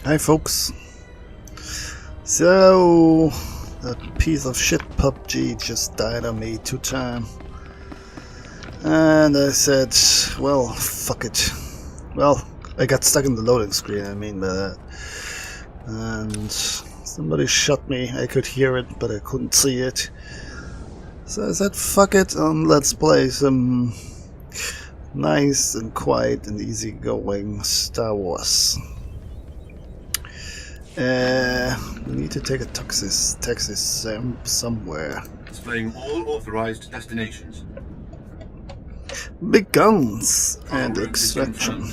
Hi folks. So, that piece of shit PUBG just died on me 2 times. And I said, well, fuck it. Well, I got stuck in the loading screen, I mean by that. And somebody shot me, I could hear it, but I couldn't see it. So I said, fuck it, let's play some nice and quiet and easygoing Star Wars. We need to take a taxi somewhere. Displaying all authorized destinations. Big guns and extraction.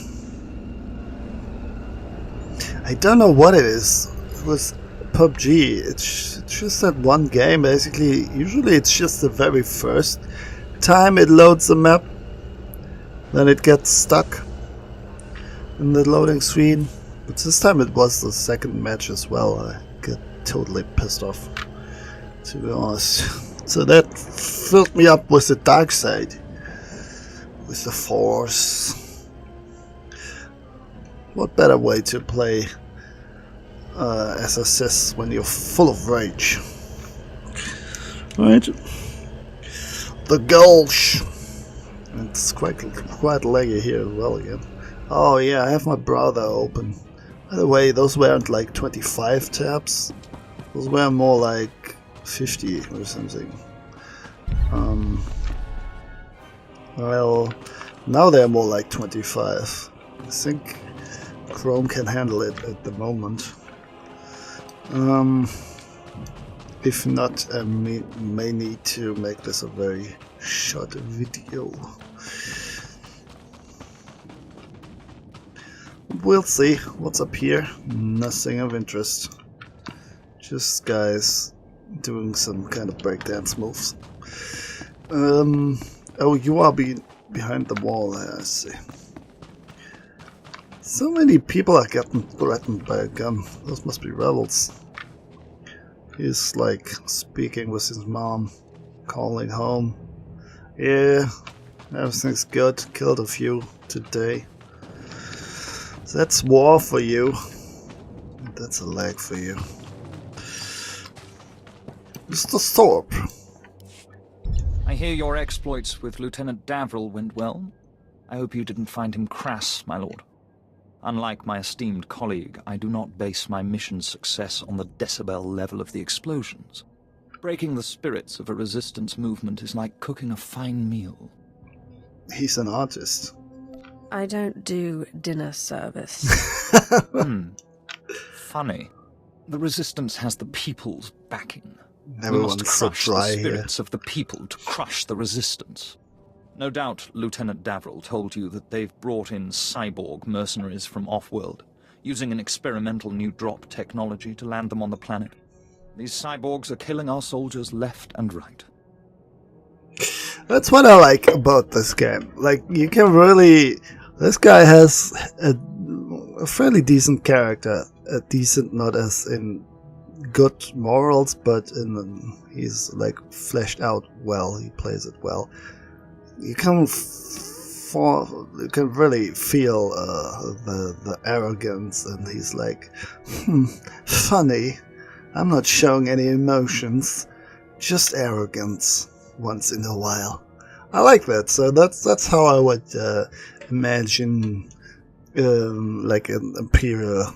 I don't know what it is. It was PUBG. It's just that one game, basically. Usually it's just the very first time it loads the map. Then it gets stuck in the loading screen. But this time it was the second match as well. I get totally pissed off, to be honest. So that filled me up with the dark side. With the Force. What better way to play SSS when you're full of rage? Right? The Gulch. It's quite laggy here as well again. Oh yeah, I have my browser open. By the way, those weren't like 25 tabs. Those were more like 50 or something. Well, now they're more like 25. I think Chrome can handle it at the moment. If not, I may need to make this a very short video. We'll see what's up here. Nothing of interest. Just guys doing some kind of breakdance moves. Oh, you are behind the wall there, I see. So many people are getting threatened by a gun. Those must be rebels. He's like speaking with his mom, calling home. Yeah, everything's good. Killed a few today. That's war for you. That's a lag for you. Mr. Thorpe. I hear your exploits with Lieutenant Davril went well. I hope you didn't find him crass, my lord. Unlike my esteemed colleague, I do not base my mission's success on the decibel level of the explosions. Breaking the spirits of a resistance movement is like cooking a fine meal. He's an artist. I don't do dinner service. Funny. The resistance has the people's backing. Everyone's we must so crush dry the spirits here. of the people to crush the resistance. No doubt Lieutenant Davril told you that they've brought in cyborg mercenaries from off-world, using an experimental new drop technology to land them on the planet. These cyborgs are killing our soldiers left and right. That's what I like about this game. Like, you can really... This guy has a fairly decent character. A decent, not as in good morals, but he's like fleshed out well. He plays it well. You can really feel the arrogance, and he's like, funny. I'm not showing any emotions, just arrogance once in a while. I like that. So that's how I would imagine like an Imperial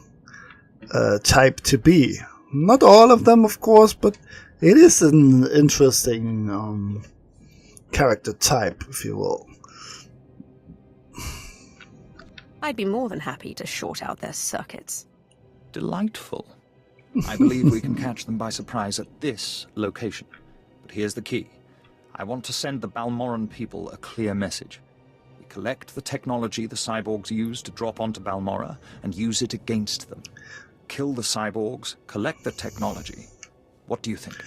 type to be. Not all of them, of course, but it is an interesting character type, if you will. I'd be more than happy to short out their circuits. Delightful. I believe we can catch them by surprise at this location. But here's the key. I want to send the Balmoran people a clear message. We collect the technology the cyborgs use to drop onto Balmora and use it against them. Kill the cyborgs, collect the technology. What do you think?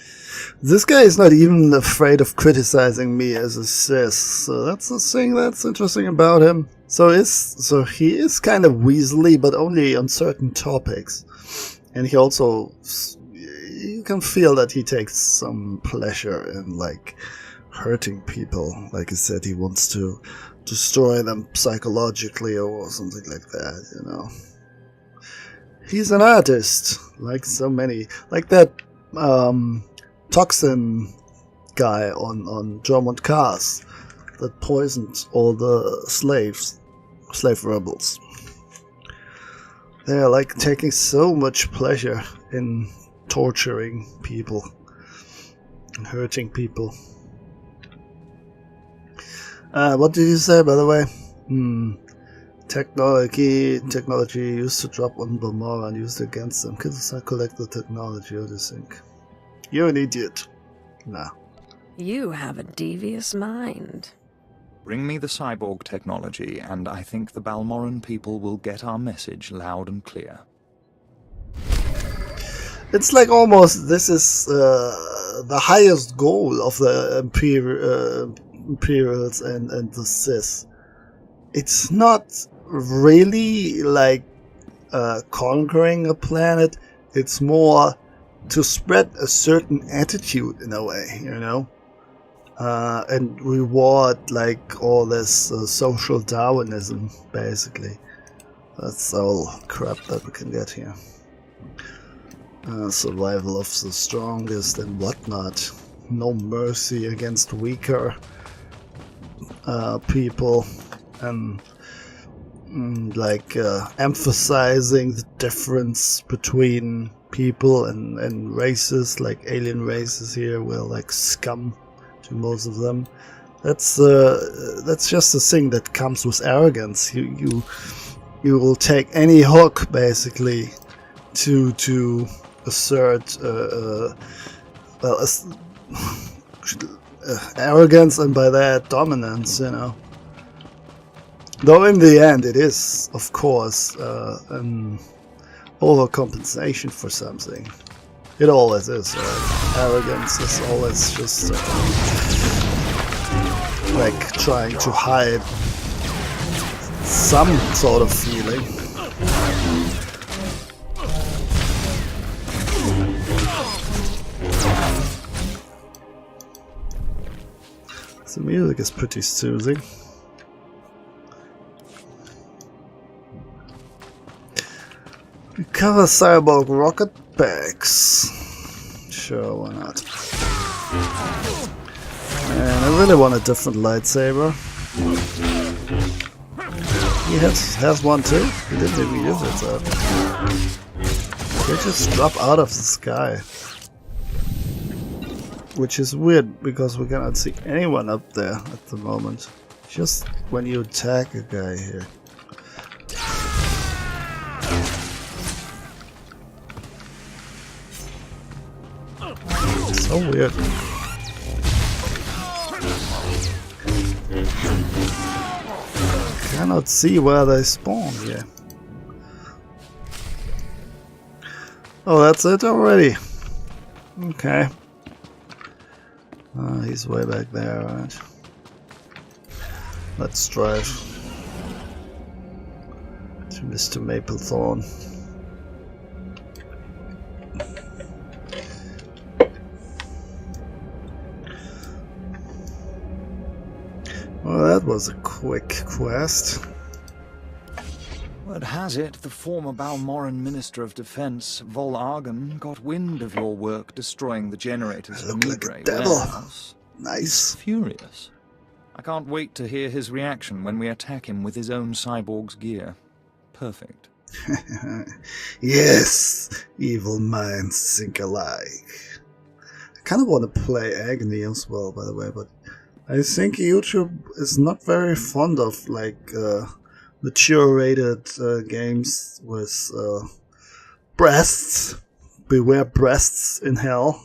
This guy is not even afraid of criticizing me as a cis, so that's the thing that's interesting about him. So he is kind of weaselly, but only on certain topics. And he also, you can feel that he takes some pleasure in like hurting people. Like I said, he wants to destroy them psychologically or something like that, you know. He's an artist, like so many. Like that toxin guy on German cars that poisoned all the slave rebels. They're like taking so much pleasure in torturing people and hurting people. What did you say, by the way? Technology used to drop on Balmora and used against them. Kids collect the technology, what do you think? You're an idiot. Nah. You have a devious mind. Bring me the cyborg technology, and I think the Balmoran people will get our message loud and clear. It's like almost this is the highest goal of the Imperials and the Sith. It's not really like conquering a planet. It's more to spread a certain attitude in a way, you know, and reward like all this social Darwinism, basically. That's all crap that we can get here. Survival of the strongest and whatnot. No mercy against weaker people, and emphasizing the difference between people and races, like alien races here were like scum to most of them. That's just a thing that comes with arrogance. You will take any hook basically to assert arrogance, and by that dominance, you know. Though in the end it is, of course, an overcompensation for something. It always is. Arrogance is always just like trying to hide some sort of feeling. The music is pretty soothing. Recover cyborg rocket packs. Sure, why not? And I really want a different lightsaber. He has one too? He didn't even use it, so they just drop out of the sky. Which is weird, because we cannot see anyone up there at the moment. Just when you attack a guy here. So weird. Cannot see where they spawn here. Oh, that's it already. Okay. He's way back there, right? Let's drive to Mr. Maplethorn. Well, that was a quick quest. Word has it, the former Balmoran Minister of Defense, Vol Argon, got wind of your work destroying the generators of the Look like a devil. warehouse. Nice. Furious. I can't wait to hear his reaction when we attack him with his own cyborg's gear. Perfect. Yes, evil minds think alike. I kind of want to play Agony as well, by the way, but I think YouTube is not very fond of like mature-rated games with breasts. Beware breasts in hell.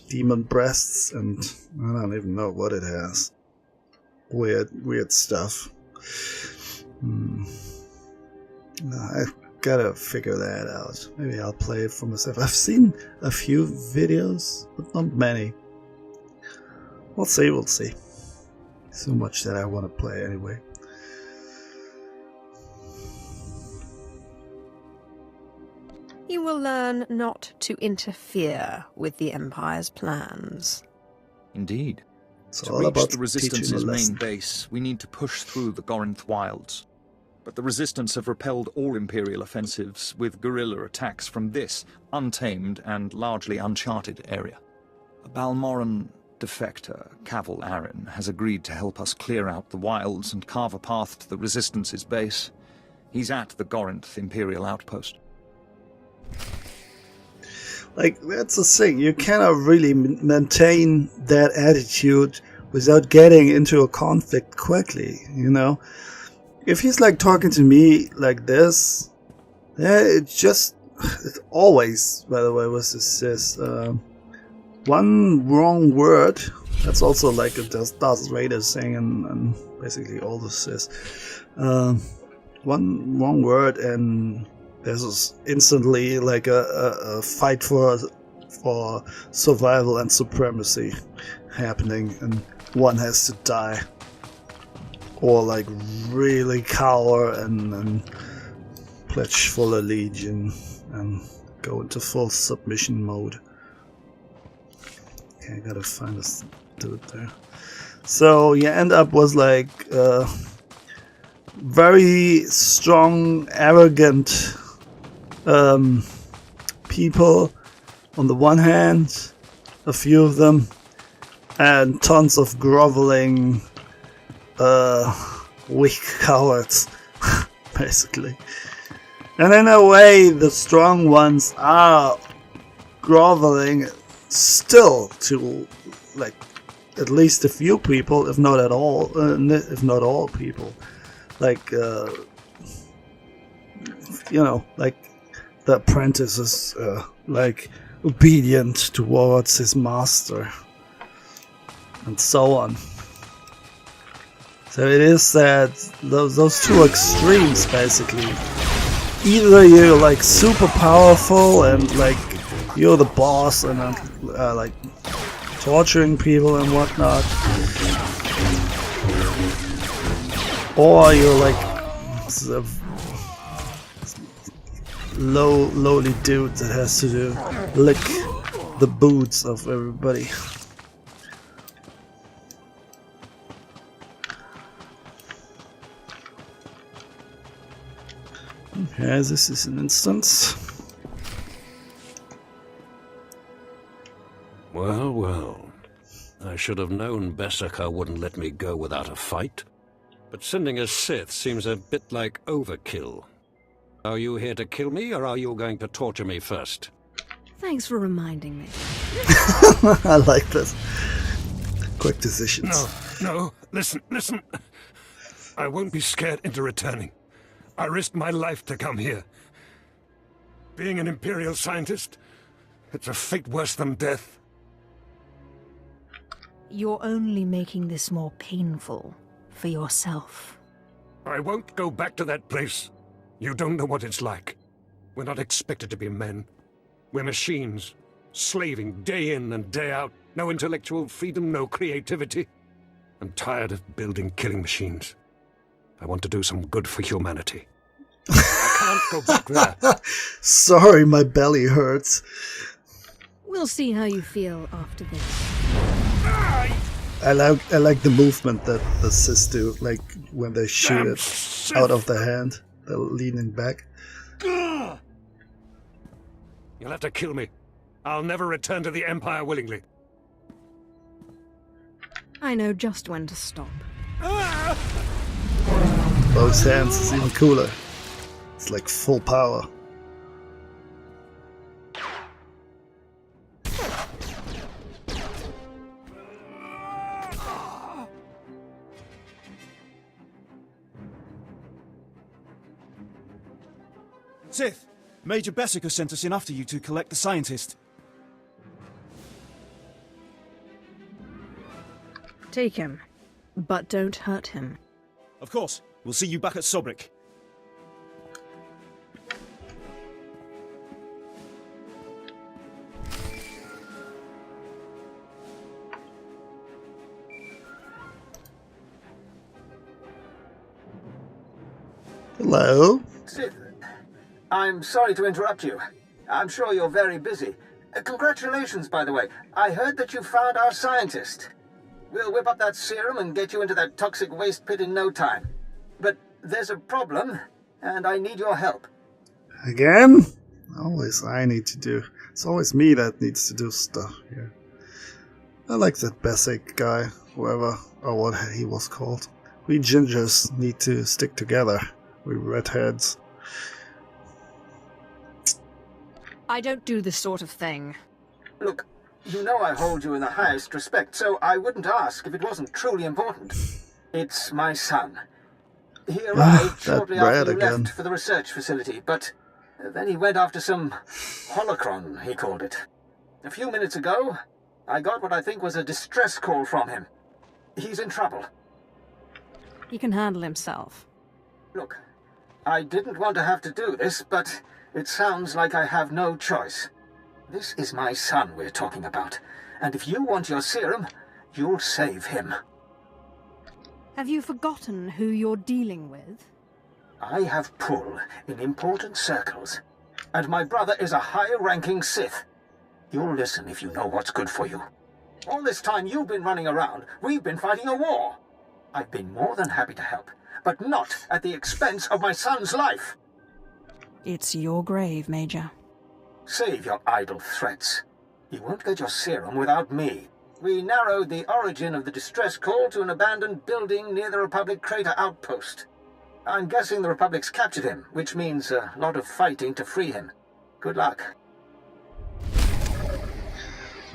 Demon breasts, and I don't even know what it has. Weird stuff. I've gotta figure that out. Maybe I'll play it for myself. I've seen a few videos, but not many. We'll see. So much that I want to play anyway. You will learn not to interfere with the Empire's plans. Indeed. It's To all reach about the teaching Resistance's a lesson. main base, we need to push through the Gorinth wilds. but the Resistance have repelled all Imperial offensives with guerrilla attacks from this untamed and largely uncharted area. A Balmoran defector, Cavil Arryn, has agreed to help us clear out the wilds and carve a path to the Resistance's base. He's at the Gorinth Imperial outpost. Like, that's the thing. You cannot really maintain that attitude without getting into a conflict quickly, you know? If he's like talking to me like this, yeah, it always, by the way, was this one wrong word. That's also like a Darth Vader thing, and basically all this is one wrong word, and there's instantly like a fight for survival and supremacy happening, and one has to die, or like really cower and pledge full allegiance and go into full submission mode. Okay, I gotta find this dude there. So you end up with like very strong, arrogant people on the one hand, a few of them, and tons of groveling, weak cowards, basically. And in a way, the strong ones are groveling still to, like, at least a few people, if not at all, if not all people. Like, you know, like the apprentice is, like, obedient towards his master, and so on. So it is that those two extremes, basically. Either you're like super powerful and like you're the boss and like torturing people and whatnot, or you're like sort of lowly dude that has to lick the boots of everybody. Okay, this is an instance. Well, well. I should have known Beskha wouldn't let me go without a fight. But sending a Sith seems a bit like overkill. Are you here to kill me, or are you going to torture me first? Thanks for reminding me. I like this. Quick decisions. No, listen. I won't be scared into returning. I risked my life to come here. Being an Imperial scientist, it's a fate worse than death. You're only making this more painful for yourself. I won't go back to that place. You don't know what it's like. We're not expected to be men. We're machines, slaving day in and day out. No intellectual freedom, no creativity. I'm tired of building killing machines. I want to do some good for humanity. I can't go back there. Sorry, my belly hurts. We'll see how you feel after this. I like the movement that the Sith do, like when they shoot it out of the hand, they're leaning back. You'll have to kill me. I'll never return to the Empire willingly. I know just when to stop. Both hands is even cooler. It's like full power. Sith, Major Beskha sent us in after you to collect the scientist. Take him, but don't hurt him. Of course. We'll see you back at Sobrik. Hello? Sith, I'm sorry to interrupt you. I'm sure you're very busy. Congratulations, by the way. I heard that you found our scientist. We'll whip up that serum and get you into that toxic waste pit in no time. But there's a problem, and I need your help. Again? Always I need to do. It's always me that needs to do stuff here. I like that Basic guy, whoever, or what he was called. We gingers need to stick together. We redheads. I don't do this sort of thing. Look, you know I hold you in the highest respect, so I wouldn't ask if it wasn't truly important. It's my son. He arrived shortly after you left for the research facility, but then he went after some holocron, he called it. A few minutes ago, I got what I think was a distress call from him. He's in trouble. He can handle himself. Look, I didn't want to have to do this, but it sounds like I have no choice. This is my son we're talking about, and if you want your serum, you'll save him. Have you forgotten who you're dealing with? I have pull in important circles, and my brother is a higher-ranking Sith. You'll listen if you know what's good for you. All this time you've been running around, we've been fighting a war. I've been more than happy to help, but not at the expense of my son's life. It's your grave, Major. Save your idle threats. You won't get your serum without me. We narrowed the origin of the distress call to an abandoned building near the Republic Crater outpost. I'm guessing the Republic's captured him, which means a lot of fighting to free him. Good luck.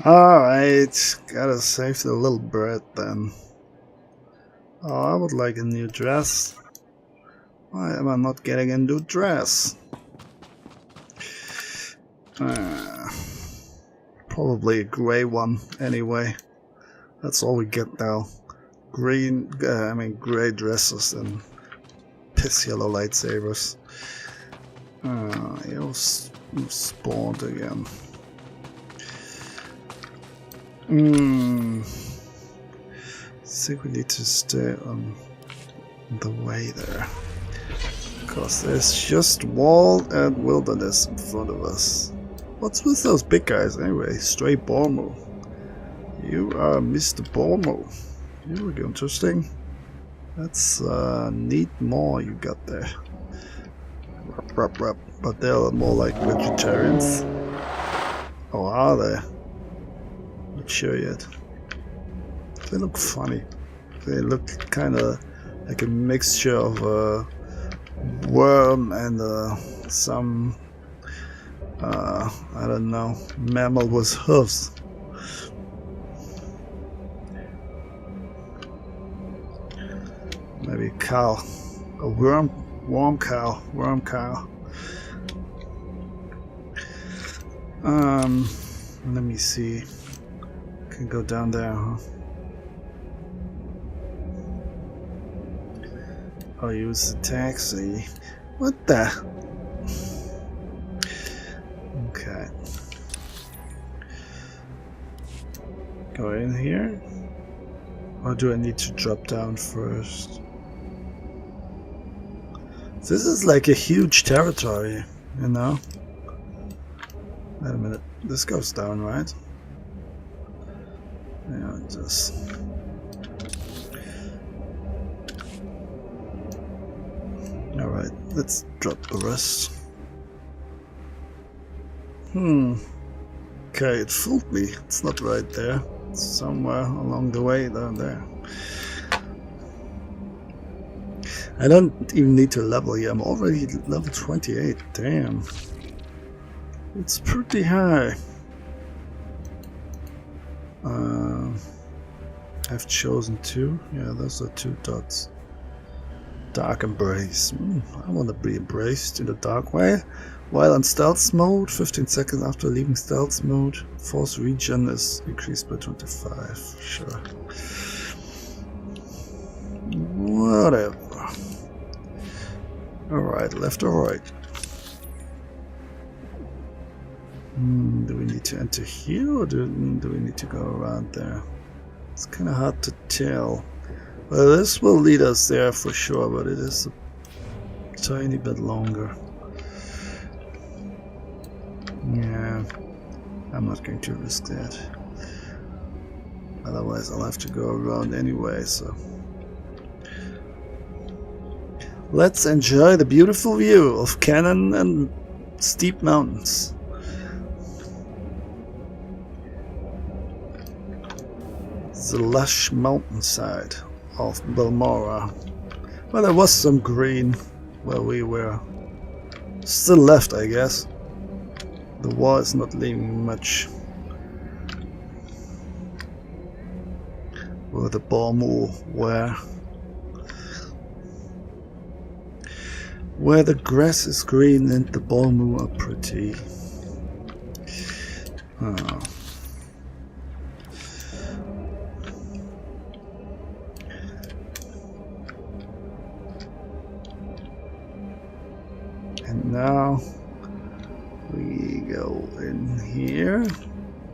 Alright, gotta save the little bird then. Oh, I would like a new dress. Why am I not getting a new dress? Probably a grey one anyway. That's all we get now. Grey dresses and piss yellow lightsabers. You spawned again. I think we need to stay on the way there. Because there's just wall and wilderness in front of us. What's with those big guys anyway? Stray Bormo. You are Mr. Bormo. You look interesting. That's neat more you got there. But they're more like vegetarians. Oh, are they? Not sure yet. They look funny. They look kind of like a mixture of a worm and some I don't know, mammal with hooves. Maybe a cow, a worm cow. Let me see. Can go down there, huh? I'll use the taxi. What the? Okay. Go in here? Or do I need to drop down first? This is like a huge territory, you know? Wait a minute. This goes down, right? Yeah, it does. Alright, let's drop the rest. Okay, it fooled me. It's not right there. It's somewhere along the way down there. I don't even need to level here. I'm already level 28. Damn. It's pretty high. I've chosen 2. Yeah, those are 2 dots. Dark Embrace. I want to be embraced in a dark way. While on stealth mode, 15 seconds after leaving stealth mode, force regen is increased by 25. Sure. Whatever. Alright, left or right? Do we need to enter here or do we need to go around there? It's kind of hard to tell. Well, this will lead us there for sure, but it is a tiny bit longer. Yeah, I'm not going to risk that. Otherwise I'll have to go around anyway, so... Let's enjoy the beautiful view of canyon and steep mountains. The lush mountainside of Balmora. Well, there was some green where we were. Still left, I guess. The war is not leaving much. Where the Balmor were. Where the grass is green and the Balmor are pretty. Oh. And now we go in here.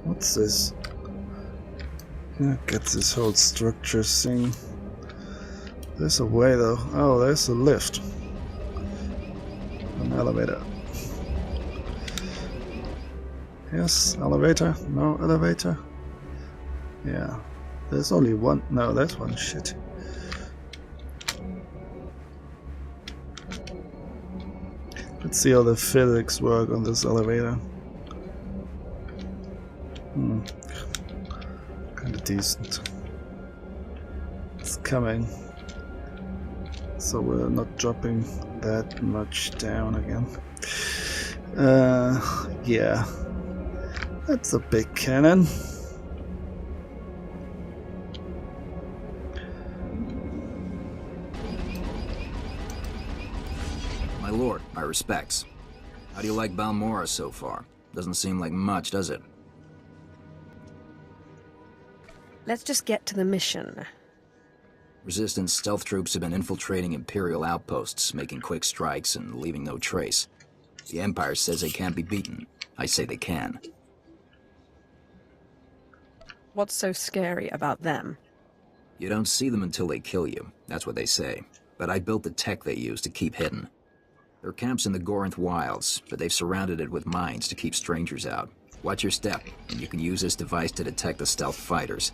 What's this? Get this whole structure thing. There's a way though. Oh, there's a lift. An elevator. Yes, elevator. No elevator. Yeah. There's only one. No, there's one. Shit. Let's see how the physics work on this elevator. Kinda decent. It's coming. So we're not dropping that much down again. Yeah. That's a big cannon. My lord, my respects. How do you like Balmora so far? Doesn't seem like much, does it? Let's just get to the mission. Resistance stealth troops have been infiltrating Imperial outposts, making quick strikes and leaving no trace. The Empire says they can't be beaten. I say they can. What's so scary about them? You don't see them until they kill you. That's what they say. But I built the tech they use to keep hidden. Their camp's in the Gorinth Wilds, but they've surrounded it with mines to keep strangers out. Watch your step, and you can use this device to detect the stealth fighters.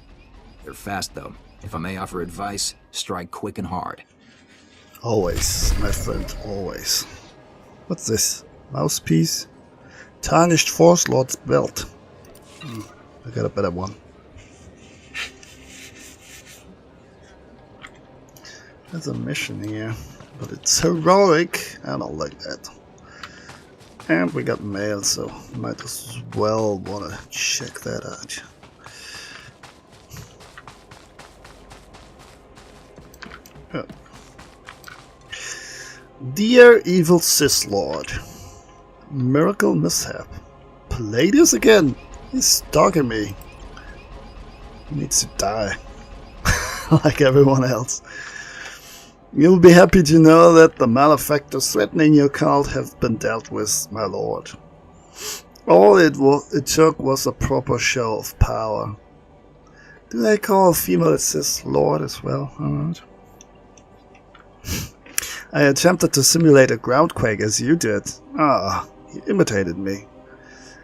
They're fast, though. If I may offer advice, strike quick and hard. Always, my friend, always. What's this? Mousepiece? Tarnished Force Lord's belt. I got a better one. There's a mission here, but it's heroic. I don't like that. And we got mail, so might as well want to check that out. Oh. Dear evil Sith Lord, miracle mishap. Palladius again? He's stalking me. He needs to die. Like everyone else. You'll be happy to know that the malefactors threatening your cult have been dealt with, my lord. All it took was a proper show of power. Do they call a female Sith Lord as well? Alright. I attempted to simulate a groundquake as you did. He imitated me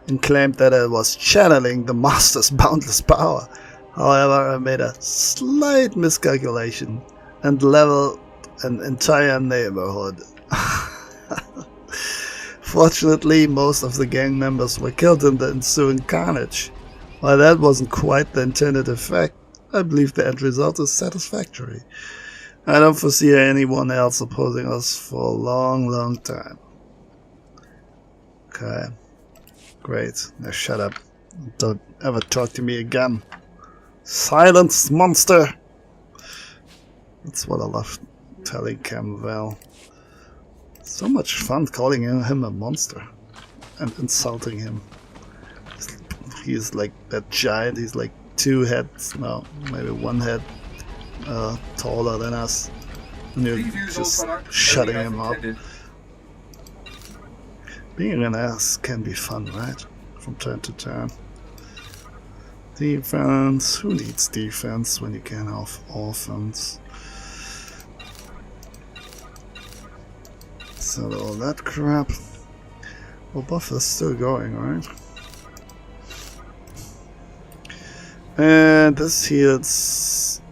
and claimed that I was channeling the Master's boundless power. However, I made a slight miscalculation and leveled an entire neighborhood. Fortunately, most of the gang members were killed in the ensuing carnage. While that wasn't quite the intended effect, I believe the end result is satisfactory. I don't foresee anyone else opposing us for a long, long time. Okay. Great. Now shut up. Don't ever talk to me again. Silence, monster! That's what I love telling Camvel. So much fun calling him a monster and insulting him. He's like that giant, he's like 2 heads, no, maybe 1 head taller than us. And you're just shutting him up. Being an ass can be fun, right? From time to time. Defense, who needs defense when you can have offense? So all that crap. Well, buff is still going, right? And this heals,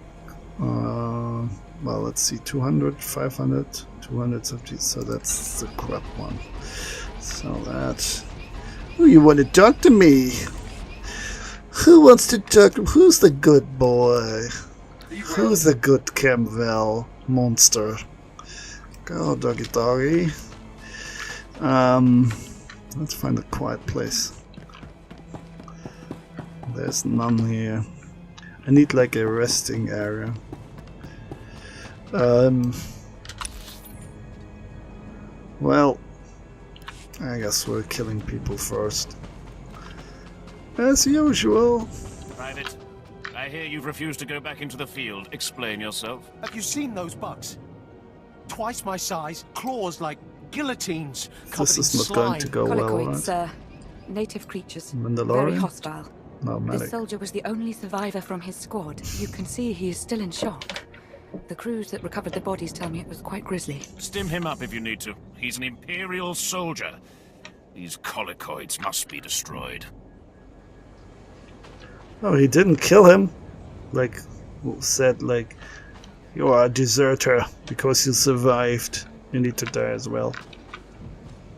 well, let's see, 200, 500, 270, so that's the crap one. So that... Oh, you want to talk to me? Who wants to talk? Who's the good boy? Who's the good Campbell monster? Go, doggy doggy. Let's find a quiet place. There's none here. I need like a resting area. Well, I guess we're killing people first. As usual. Private, I hear you've refused to go back into the field. Explain yourself. Have you seen those bugs? Twice my size, claws like guillotines. This is not going to go well, right? Sir. Native creatures. Mandalorian? Very hostile. No, medic. This soldier was the only survivor from his squad. You can see he is still in shock. The crews that recovered the bodies tell me it was quite grisly. Stim him up if you need to. He's an Imperial soldier. These colicoids must be destroyed. Oh, he didn't kill him. Like, said, like, you are a deserter because you survived. You need to die as well.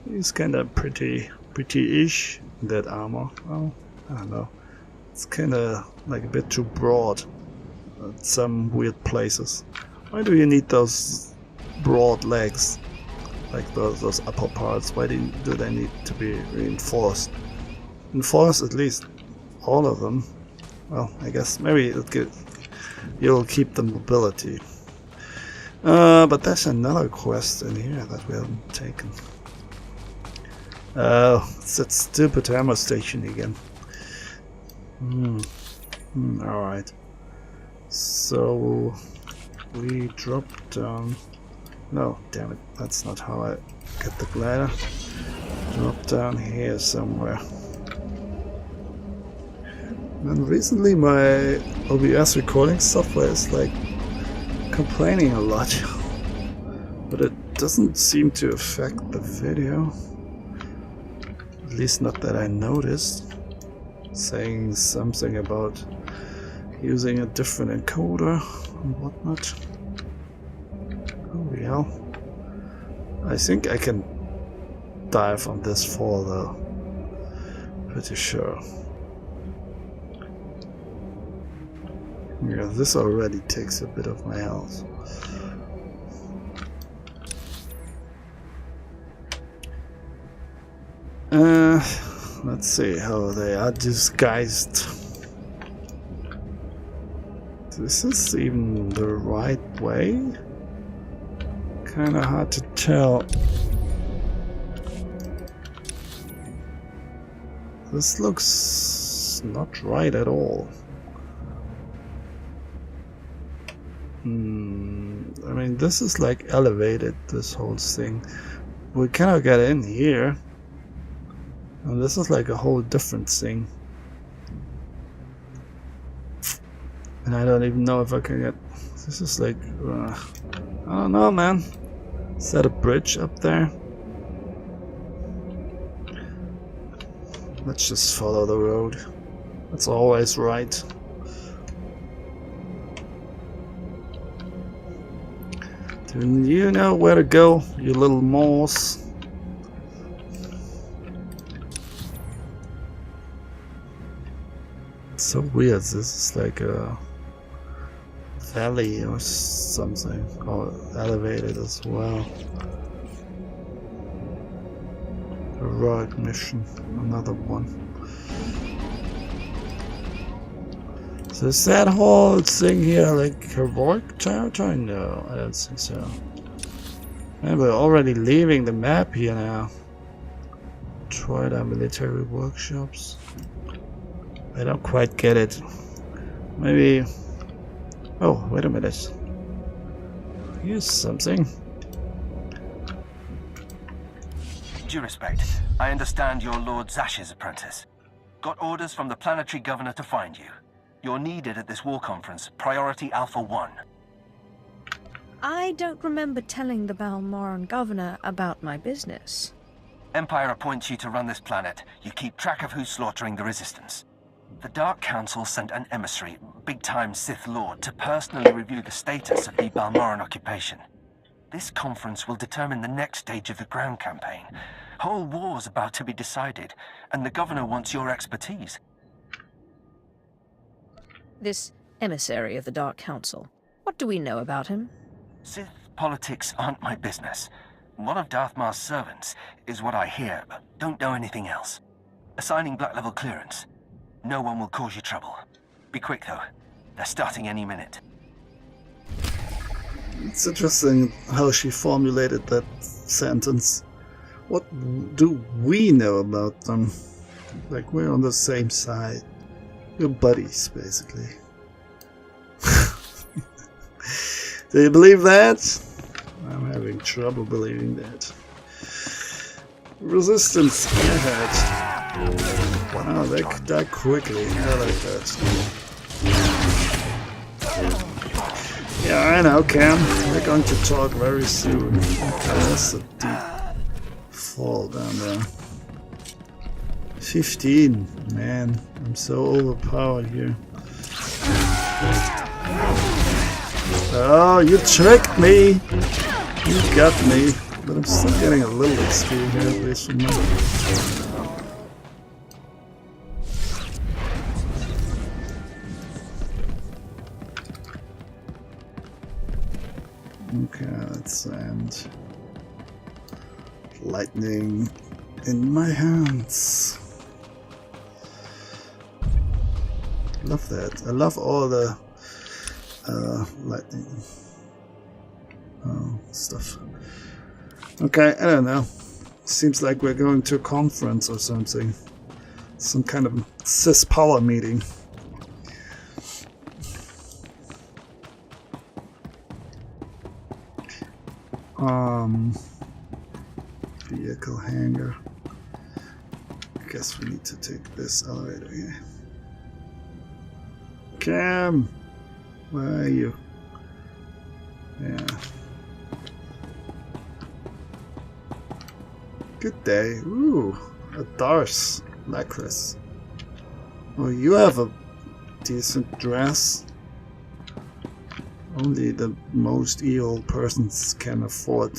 He's kind of pretty-ish in that armor. Oh, I don't know. It's kind of like a bit too broad at some weird places. Why do you need those broad legs? Like those upper parts? Why do they need to be reinforced? Enforce at least all of them. Well, I guess maybe you'll keep the mobility. But there's another quest in here that we haven't taken. It's that stupid hammer station again. Alright. So we drop down. No, damn it, that's not how I get the glider. Drop down here somewhere. And recently my OBS recording software is like complaining a lot, but it doesn't seem to affect the video. At least not that I noticed. Saying something about using a different encoder and whatnot. Oh yeah. I think I can dive on this fall though. Pretty sure. Yeah, this already takes a bit of my health. Let's see how they are disguised. This is even the right way? Kinda hard to tell. This looks not right at all. I mean, this is like elevated, this whole thing. We cannot get in here. And this is like a whole different thing. And I don't even know if I can get... This is like... I don't know, man. Is that a bridge up there? Let's just follow the road. That's always right. Do you know where to go, you little mouse? It's so weird. This is like a valley or something, or elevated as well. Heroic mission, another one. So is that whole thing here like heroic territory? No, I don't think so. And we're already leaving the map here now. Tried our military workshops. I don't quite get it. Maybe... Oh, wait a minute. Here's something. Due respect, I understand you're Lord Zash's apprentice. Got orders from the planetary governor to find you. You're needed at this war conference, Priority Alpha 1. I don't remember telling the Balmoran governor about my business. Empire appoints you to run this planet. You keep track of who's slaughtering the Resistance. The Dark Council sent an emissary, big-time Sith Lord, to personally review the status of the Balmoran occupation. This conference will determine the next stage of the ground campaign. Whole war's about to be decided, and the governor wants your expertise. This emissary of the Dark Council, what do we know about him? Sith politics aren't my business. One of Darth Mar's servants is what I hear, but don't know anything else. Assigning Black Level clearance. No one will cause you trouble. Be quick, though. They're starting any minute. It's interesting how she formulated that sentence. What do we know about them? Like, we're on the same side. We're buddies, basically. Do you believe that? I'm having trouble believing that. Resistance ahead. Wow, they die quickly. I like that. Yeah, I know, Cam. We're going to talk very soon. Okay, that's a deep fall down there. 15. Man, I'm so overpowered here. Oh, you tricked me! You got me. But I'm still getting a little XP here, at least from me. Okay, let's end. Lightning in my hands. Love that. I love all the lightning stuff. Okay, I don't know. Seems like we're going to a conference or something. Some kind of cis power meeting. Vehicle hangar. Guess we need to take this elevator here. Cam! Where are you? Yeah. Good day. Ooh, a Darth Lacris. Oh, you have a decent dress. Only the most evil persons can afford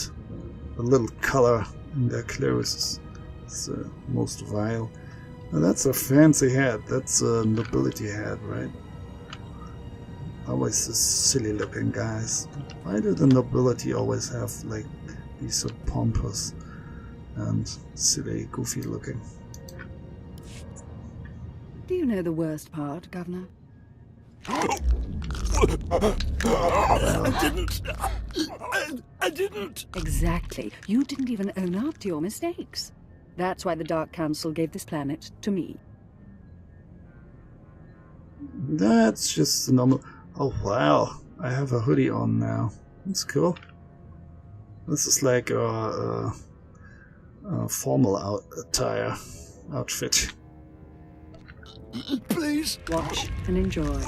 a little color in their clothes. It's most vile. Now that's a fancy hat. That's a nobility hat, right? Always the silly looking guys. Why do the nobility always have like be so pompous and silly, goofy looking? Do you know the worst part, Governor? I didn't. Exactly. You didn't even own up to your mistakes. That's why the Dark Council gave this planet to me. That's just a normal... Oh wow, I have a hoodie on now. That's cool. This is like a formal attire outfit. Please watch and enjoy.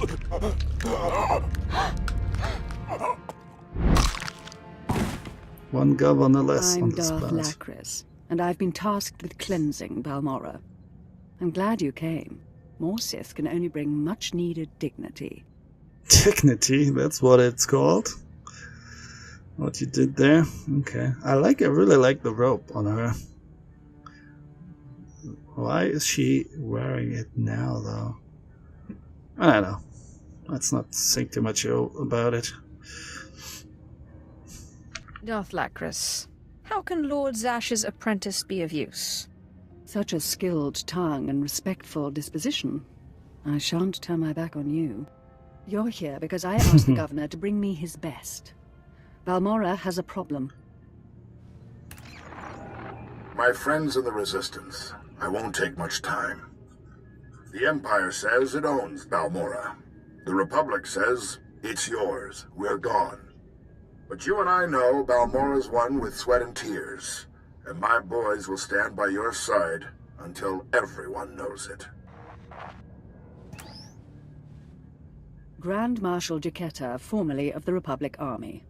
One governor less on I'm this Darth planet. Lacris, and I've been tasked with cleansing Balmorra. I'm glad you came. More Sith can only bring much-needed dignity. Dignity, that's what it's called. What you did there? Okay. I really like the rope on her. Why is she wearing it now, though? I don't know. Let's not think too much about it. Darth Lacris, how can Lord Zash's apprentice be of use? Such a skilled tongue and respectful disposition. I shan't turn my back on you. You're here because I asked the governor to bring me his best. Balmorra has a problem. My friends in the Resistance, I won't take much time. The Empire says it owns Balmorra. The Republic says it's yours. We're gone. But you and I know Balmorra's won with sweat and tears, and my boys will stand by your side until everyone knows it. Grand Marshal Jaquetta, formerly of the Republic Army.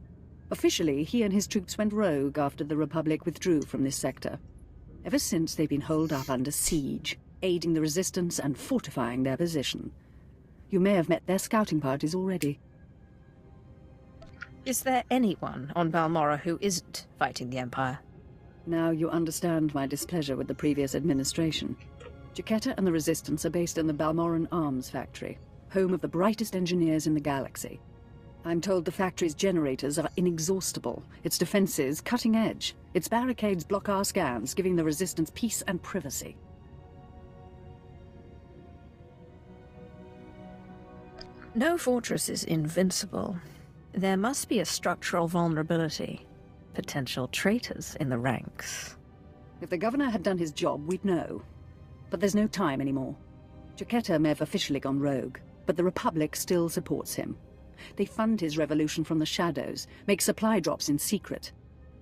Officially, he and his troops went rogue after the Republic withdrew from this sector. Ever since, they've been holed up under siege, aiding the Resistance and fortifying their position. You may have met their scouting parties already. Is there anyone on Balmorra who isn't fighting the Empire? Now you understand my displeasure with the previous administration. Jaquetta and the Resistance are based in the Balmorran Arms Factory, home of the brightest engineers in the galaxy. I'm told the factory's generators are inexhaustible, its defenses cutting edge, its barricades block our scans, giving the Resistance peace and privacy. No fortress is invincible. There must be a structural vulnerability. Potential traitors in the ranks. If the governor had done his job, we'd know. But there's no time anymore. Jaquetta may have officially gone rogue, but the Republic still supports him. They fund his revolution from the shadows, make supply drops in secret.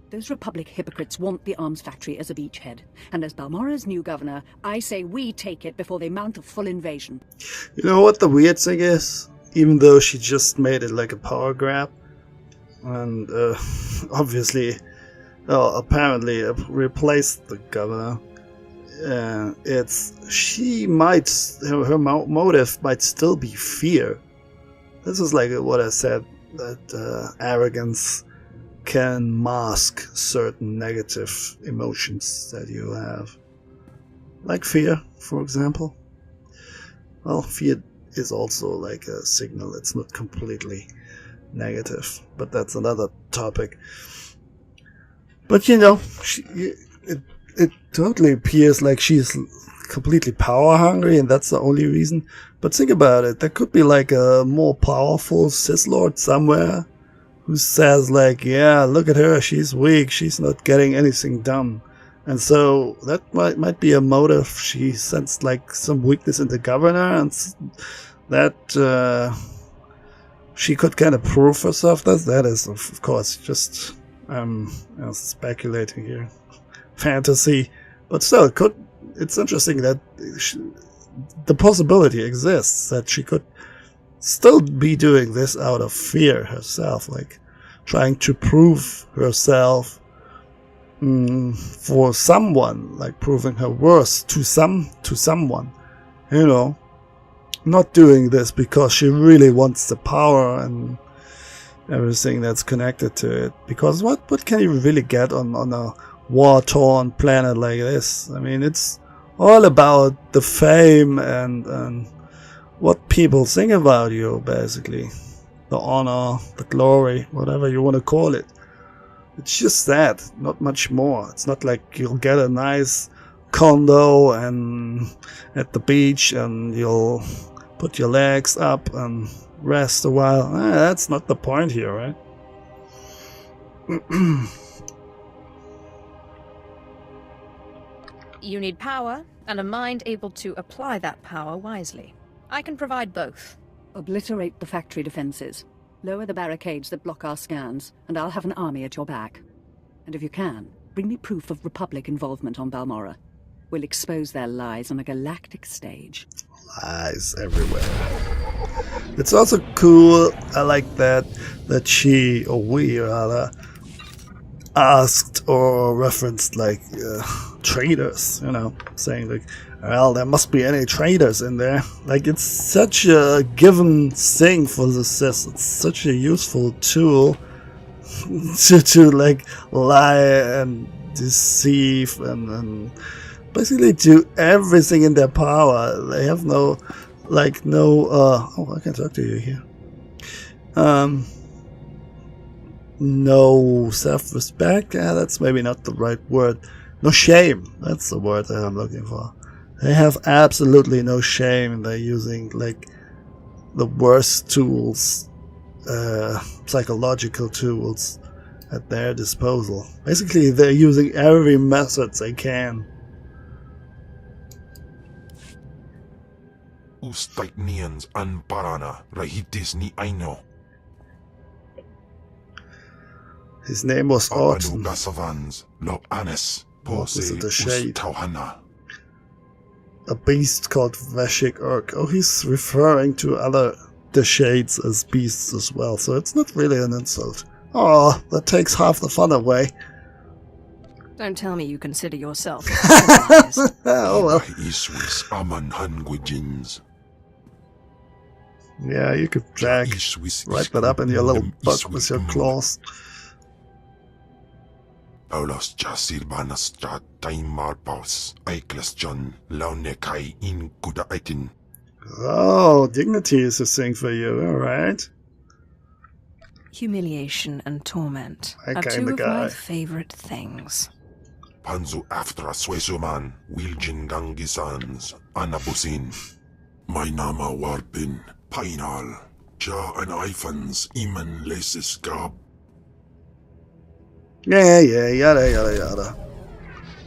Those Republic hypocrites want the arms factory as a beachhead. And as Balmorra's new governor, I say we take it before they mount a full invasion. You know what the weird thing is? Even though she just made it like a power grab, and obviously, apparently replaced the governor. Her motive might still be fear. This is like what I said, that arrogance can mask certain negative emotions that you have, like fear, for example. Well, fear is also like a signal. It's not completely negative, but that's another topic. But you know, it totally appears like she's completely power hungry, and that's the only reason. But think about it, there could be like a more powerful Sith Lord somewhere who says like, yeah, look at her, she's weak, she's not getting anything done. And so that might be a motive. She sensed like some weakness in the governor, and that she could kind of prove herself. That is, of course, just speculating here, fantasy. But still, it's interesting that the possibility exists that she could still be doing this out of fear herself, like trying to prove herself for someone, like proving her worth to someone, you know, not doing this because she really wants the power and everything that's connected to it. Because what can you really get on a war-torn planet like this? I mean, it's all about the fame and what people think about you, basically. The honor, the glory, whatever you want to call it. It's just that, not much more. It's not like you'll get a nice condo and at the beach and you'll put your legs up and rest a while. That's not the point here, right? You need power, and a mind able to apply that power wisely. I can provide both. Obliterate the factory defenses. Lower the barricades that block our scans, and I'll have an army at your back. And if you can, bring me proof of Republic involvement on Balmorra. We'll expose their lies on a galactic stage. Lies everywhere. It's also cool, I like that she, or we rather, asked or referenced like traitors, you know, saying like, well, there must be any traitors in there. Like, it's such a given thing for the Sith. It's such a useful tool to like lie and deceive and basically do everything in their power. They have no I can talk to you here. No self-respect. That's maybe not the right word. No shame. That's the word that I'm looking for. They have absolutely no shame. They're using like the worst tools, psychological tools at their disposal. Basically, they're using every method they can. Ustaitnians an parana rahitis ni aino. His name was Orton. Opposite the shade. A beast called Vashik Urk. Oh, he's referring to the shades as beasts as well, so it's not really an insult. Oh, that takes half the fun away. Don't tell me you consider yourself. Oh well. Yeah, you could drag right that up in your little butt with your claws. Aulas Silvanas Taimar Paus, Aiklas John, Launekai in Kudaitin. Oh, dignity is a thing for you, alright. Humiliation and torment I are kinda two of guy. my favorite things. Panzu Aftra Swesuman, Wiljin Gangisans, Anabusin. My Nama Warpin, Painal, Ja an Eifans, Iman Lesis Gab. Yeah, yada yada yada.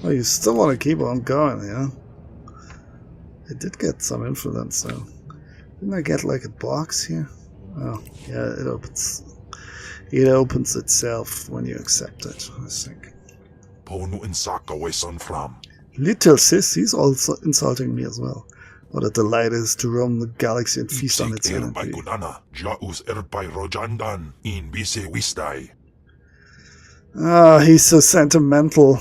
Oh, you still want to keep on going, yeah? I did get some influence, so... Didn't I get like a box here? Oh, yeah, it opens. It opens itself when you accept it, I think. Ponu Insaka Weson Fram. Little sis, he's also insulting me as well. What a delight it is to roam the galaxy and feast on its energy. Jaus Erbai Rojandan, in Bise Wistai. Ah, he's so sentimental.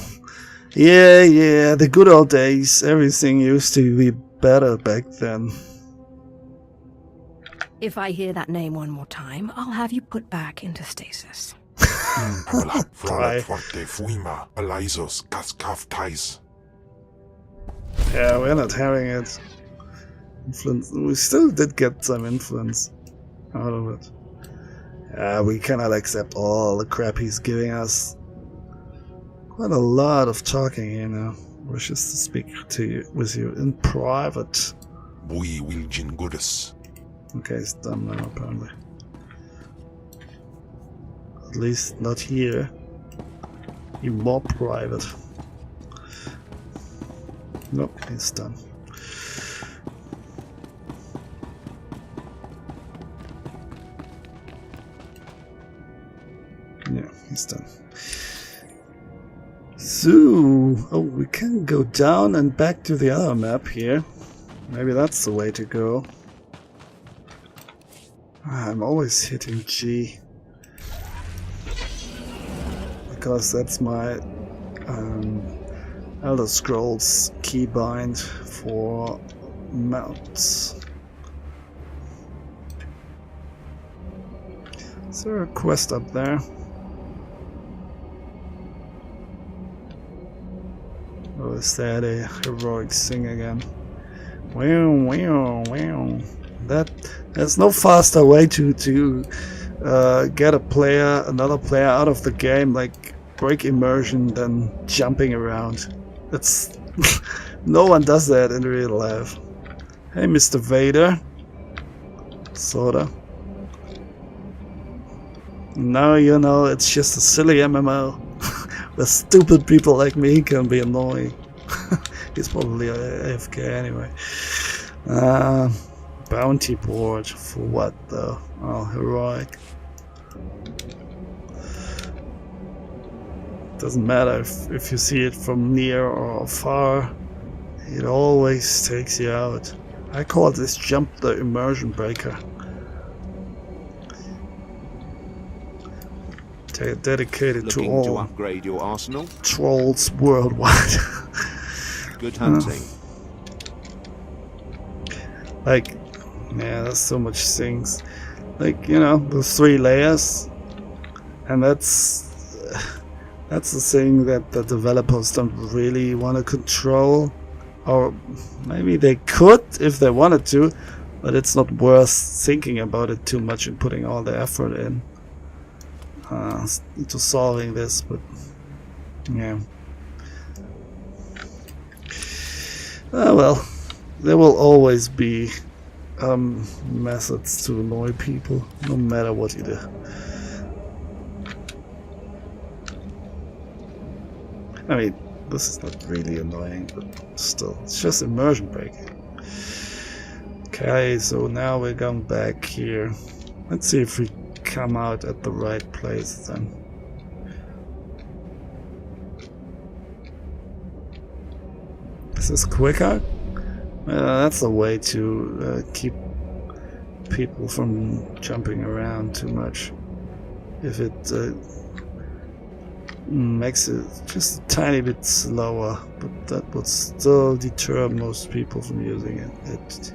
Yeah, the good old days. Everything used to be better back then. If I hear that name one more time, I'll have you put back into stasis. Yeah, we're not having it. Influence. We still did get some influence out of it. We cannot accept all the crap he's giving us. Quite a lot of talking here now. Wishes to speak to you with you in private. We will Jin Goodus. Okay, it's done now apparently. At least not here. Even more private. Nope, it's done. Yeah, he's done. So, oh, we can go down and back to the other map here. Maybe that's the way to go. I'm always hitting G. Because that's my Elder Scrolls keybind for mounts. Is there a quest up there? Or is that a heroic thing again? Wow. There's no faster way to get another player out of the game, like break immersion, than jumping around. It's no one does that in real life. Hey, Mr. Vader. Sorta. Now you know it's just a silly MMO. Where stupid people like me can be annoying. He's probably AFK anyway. Bounty board for what though? Oh, heroic. Doesn't matter if you see it from near or far. It always takes you out. I call this jump the immersion breaker. Dedicated to all to upgrade your arsenal? Trolls worldwide. Good hunting. Like, yeah, there's so much things. Like, you know, the 3 layers, and that's the thing that the developers don't really want to control, or maybe they could if they wanted to, but it's not worth thinking about it too much and putting all the effort into solving this. But yeah, well, there will always be methods to annoy people, no matter what you do. I mean, this is not really annoying, but still, it's just immersion breaking. Okay, so now we're going back here. Let's see if we come out at the right place then. Is this quicker? That's a way to keep people from jumping around too much. If it makes it just a tiny bit slower, but that would still deter most people from using it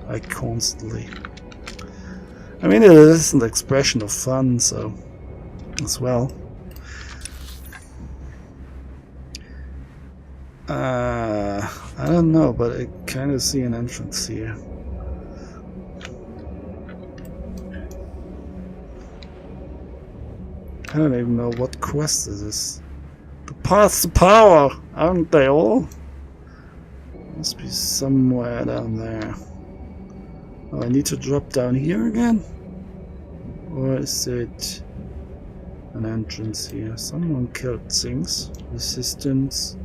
like constantly. I mean, it is an expression of fun, so as well. I don't know, but I kind of see an entrance here. I don't even know what quest this is. The paths to power, aren't they all? Must be somewhere down there. Oh, I need to drop down here again? Or is it an entrance here? Someone killed things. Resistance.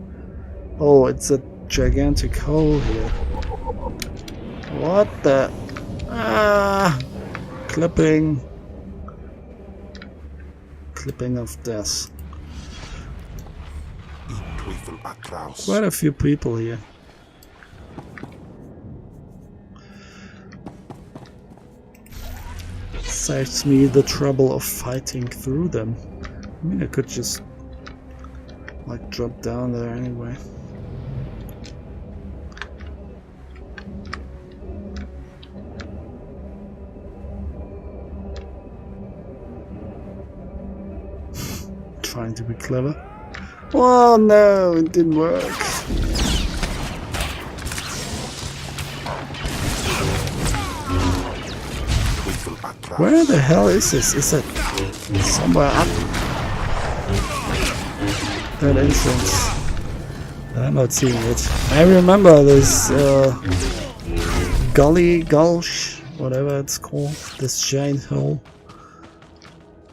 Oh, it's a gigantic hole here. What the? Ah! Clipping. Clipping of death. Quite a few people here. Saves me the trouble of fighting through them. I mean, I could just like drop down there anyway. Trying to be clever. Oh no, it didn't work. Where the hell is this? Is it somewhere up? That entrance. I'm not seeing it. I remember this gulch, whatever it's called, this giant hole.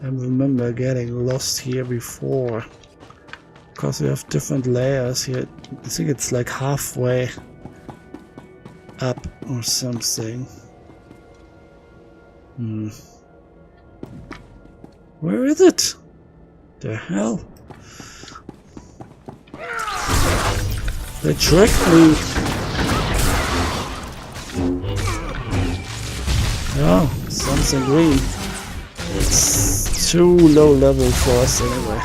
I remember getting lost here before. Because we have different layers here. I think it's like halfway up or something. Where is it? The hell? They tricked me. Oh, something green. It's too low level for us anyway.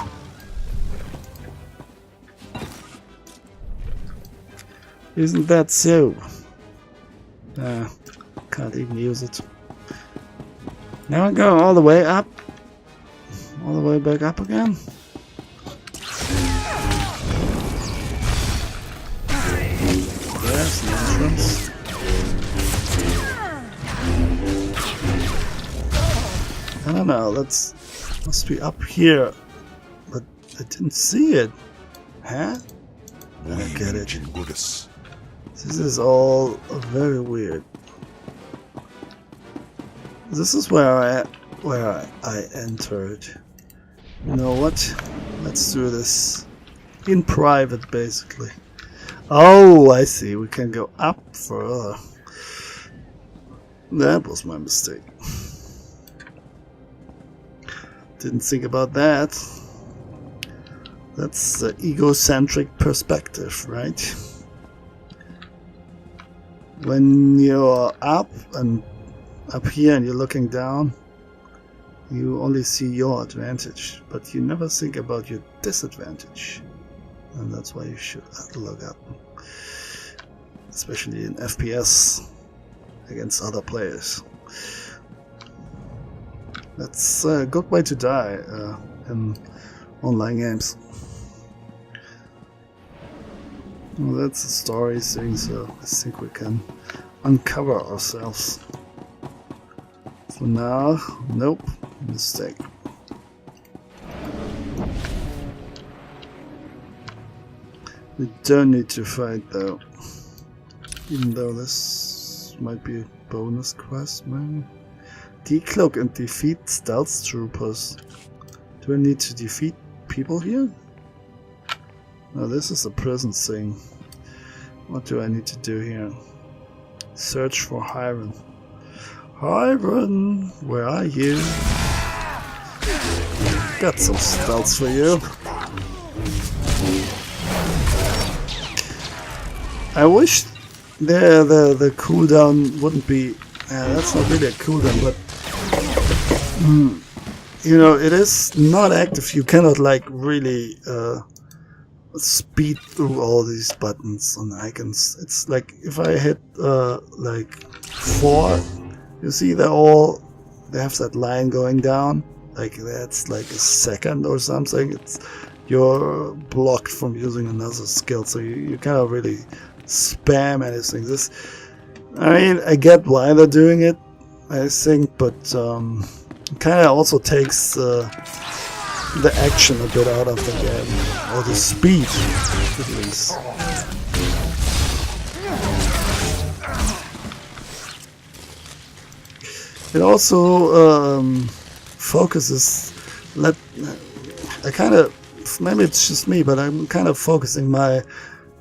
Isn't that so? Can't even use it. Now I go all the way up. All the way back up again. There's the entrance. I don't know, must be up here. But I didn't see it. Huh? I don't get it. This is all very weird. This is where I entered. You know what? Let's do this in private, basically. Oh, I see. We can go up further. That was my mistake. Didn't think about that. That's the egocentric perspective, right? When you're up here and you're looking down, you only see your advantage, but you never think about your disadvantage. And that's why you should look up. Especially in FPS against other players. That's a good way to die in online games. Well, that's a story thing, so I think we can uncover ourselves. For now, nope, mistake. We don't need to fight though. Even though this might be a bonus quest, maybe. Decloak and defeat stealth troopers. Do I need to defeat people here? No, this is a prison thing. What do I need to do here? Search for Hiron. Hiron, where are you? Got some stealth for you. I wish the cooldown wouldn't be. That's not really a cooldown, but you know, it is not active. You cannot like really speed through all these buttons and icons. It's like if I hit like 4, you see they're all they have that line going down, like that's like a second or something. You're blocked from using another skill, so you cannot really spam anything. I mean, I get why they're doing it, I think, but it kind of also takes the action a bit out of the game, or the speed, at least. It also focuses. I kind of, maybe it's just me, but I'm kind of focusing my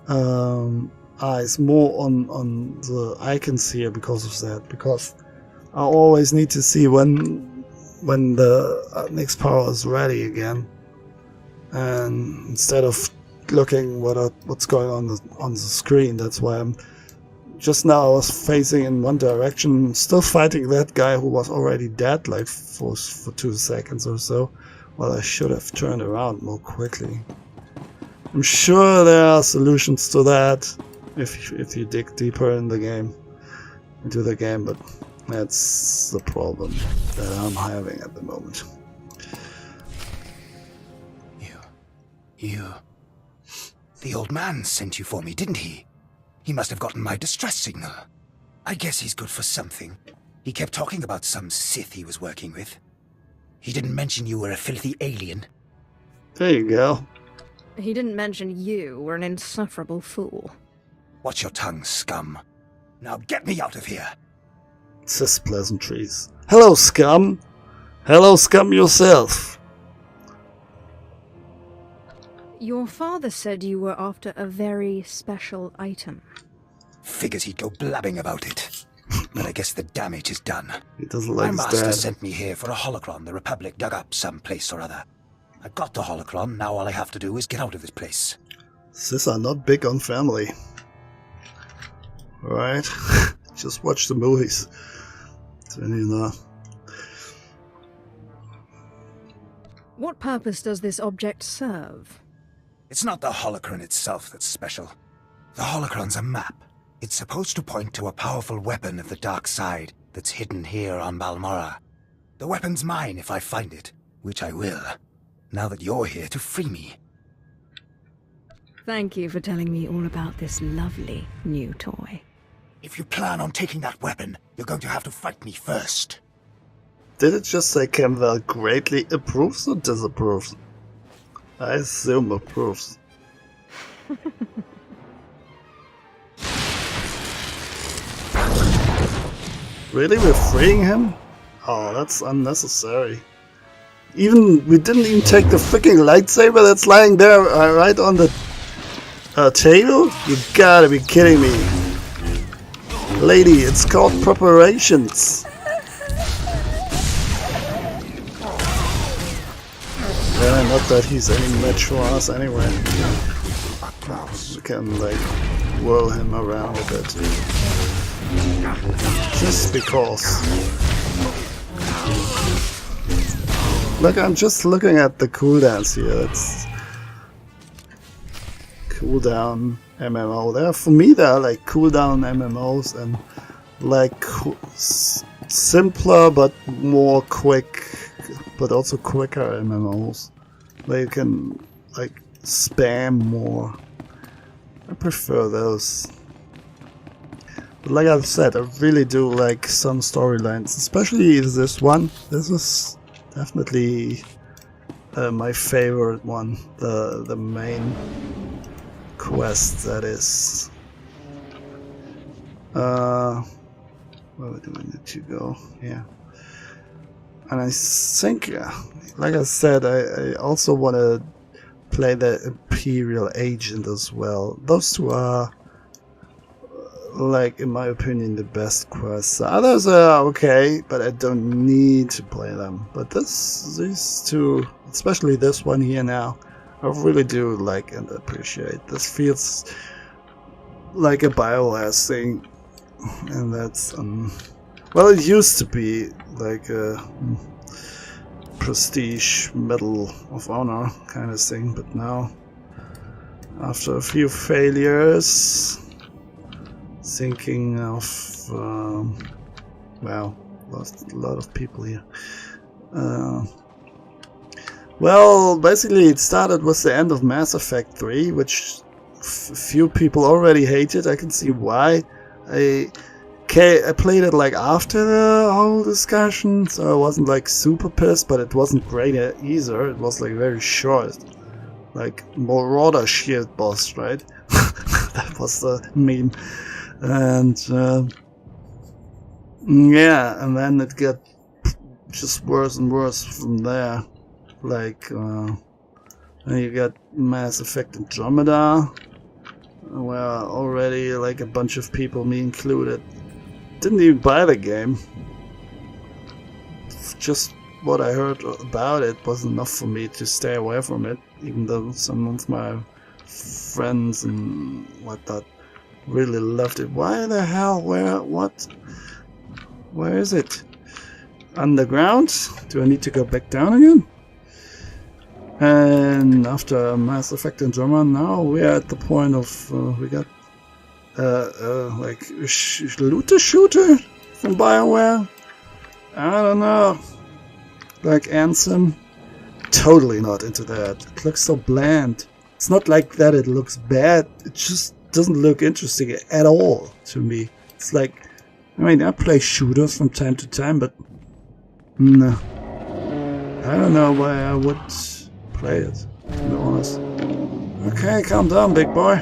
eyes more on the icons here because of that. Because I always need to see when the next power is ready again, and instead of looking what's going on the screen. That's why I'm. Just now I was facing in one direction, still fighting that guy who was already dead, like for 2 seconds or so. Well, I should have turned around more quickly. I'm sure there are solutions to that if you dig deeper into the game, but that's the problem that I'm having at the moment. The old man sent you for me, didn't he? He must have gotten my distress signal. I guess he's good for something. He kept talking about some Sith he was working with. He didn't mention you were a filthy alien. There you go. He didn't mention you were an insufferable fool. Watch your tongue, scum. Now get me out of here. Cis pleasantries. Hello, scum. Hello, scum yourself. Your father said you were after a very special item. Figures he'd go blabbing about it. But I guess the damage is done. He doesn't like My his master dad. sent me here for a holocron the Republic dug up someplace or other. I got the holocron, now all I have to do is get out of this place. Cis are not big on family. Alright. Just watch the movies. Then you know. What purpose does this object serve? It's not the holocron itself that's special. The holocron's a map. It's supposed to point to a powerful weapon of the dark side that's hidden here on Balmorra. The weapon's mine if I find it, which I will, now that you're here to free me. Thank you for telling me all about this lovely new toy. If you plan on taking that weapon, you're going to have to fight me first. Did it just say Camvel greatly approves or disapproves? I assume approves. Really? We're freeing him? Oh, that's unnecessary. We didn't even take the freaking lightsaber that's lying there right on the table? You gotta be kidding me. Lady, it's called preparations. Yeah, not that he's any match for us anyway. We can, like, whirl him around a bit. Just because. Look, I'm just looking at the cooldowns here. It's cooldown MMO. For me, there are like cooldown MMOs and like simpler but more quick, but also quicker MMOs where you can like spam more. I prefer those. But like I've said, I really do like some storylines, especially this one. This is definitely my favorite one. The main quest, that is. Where do we need to go? Yeah. And I think, like I said, I also want to play the Imperial Agent as well. Those two are, like, in my opinion, the best quests. The others are okay, but I don't need to play them. But these two, especially this one here now, I really do like and appreciate. This feels like a BioWare thing, and that's well, it used to be like a prestige Medal of Honor kind of thing, but now, after a few failures, thinking of well, lost a lot of people here. Well, basically it started with the end of Mass Effect 3, which few people already hated. I can see why. I played it like after the whole discussion, so I wasn't like super pissed, but it wasn't great either. It was like very short. Like Marauder Shield boss, right? That was the meme. And yeah, and then it got just worse and worse from there. Like, then you got Mass Effect Andromeda, where already like a bunch of people, me included, didn't even buy the game. Just what I heard about it wasn't enough for me to stay away from it, even though some of my friends and whatnot really loved it. Why the hell? Where? What? Where is it? Underground? Do I need to go back down again? And after Mass Effect Andromeda, now we're at the point of we got like looter shooter from BioWare. I don't know, like Anthem. Totally not into that. It looks so bland. It's not like that it looks bad. It just doesn't look interesting at all to me. It's like, I mean, I play shooters from time to time, but no, I don't know why I would play it, to be honest. Okay, calm down, big boy.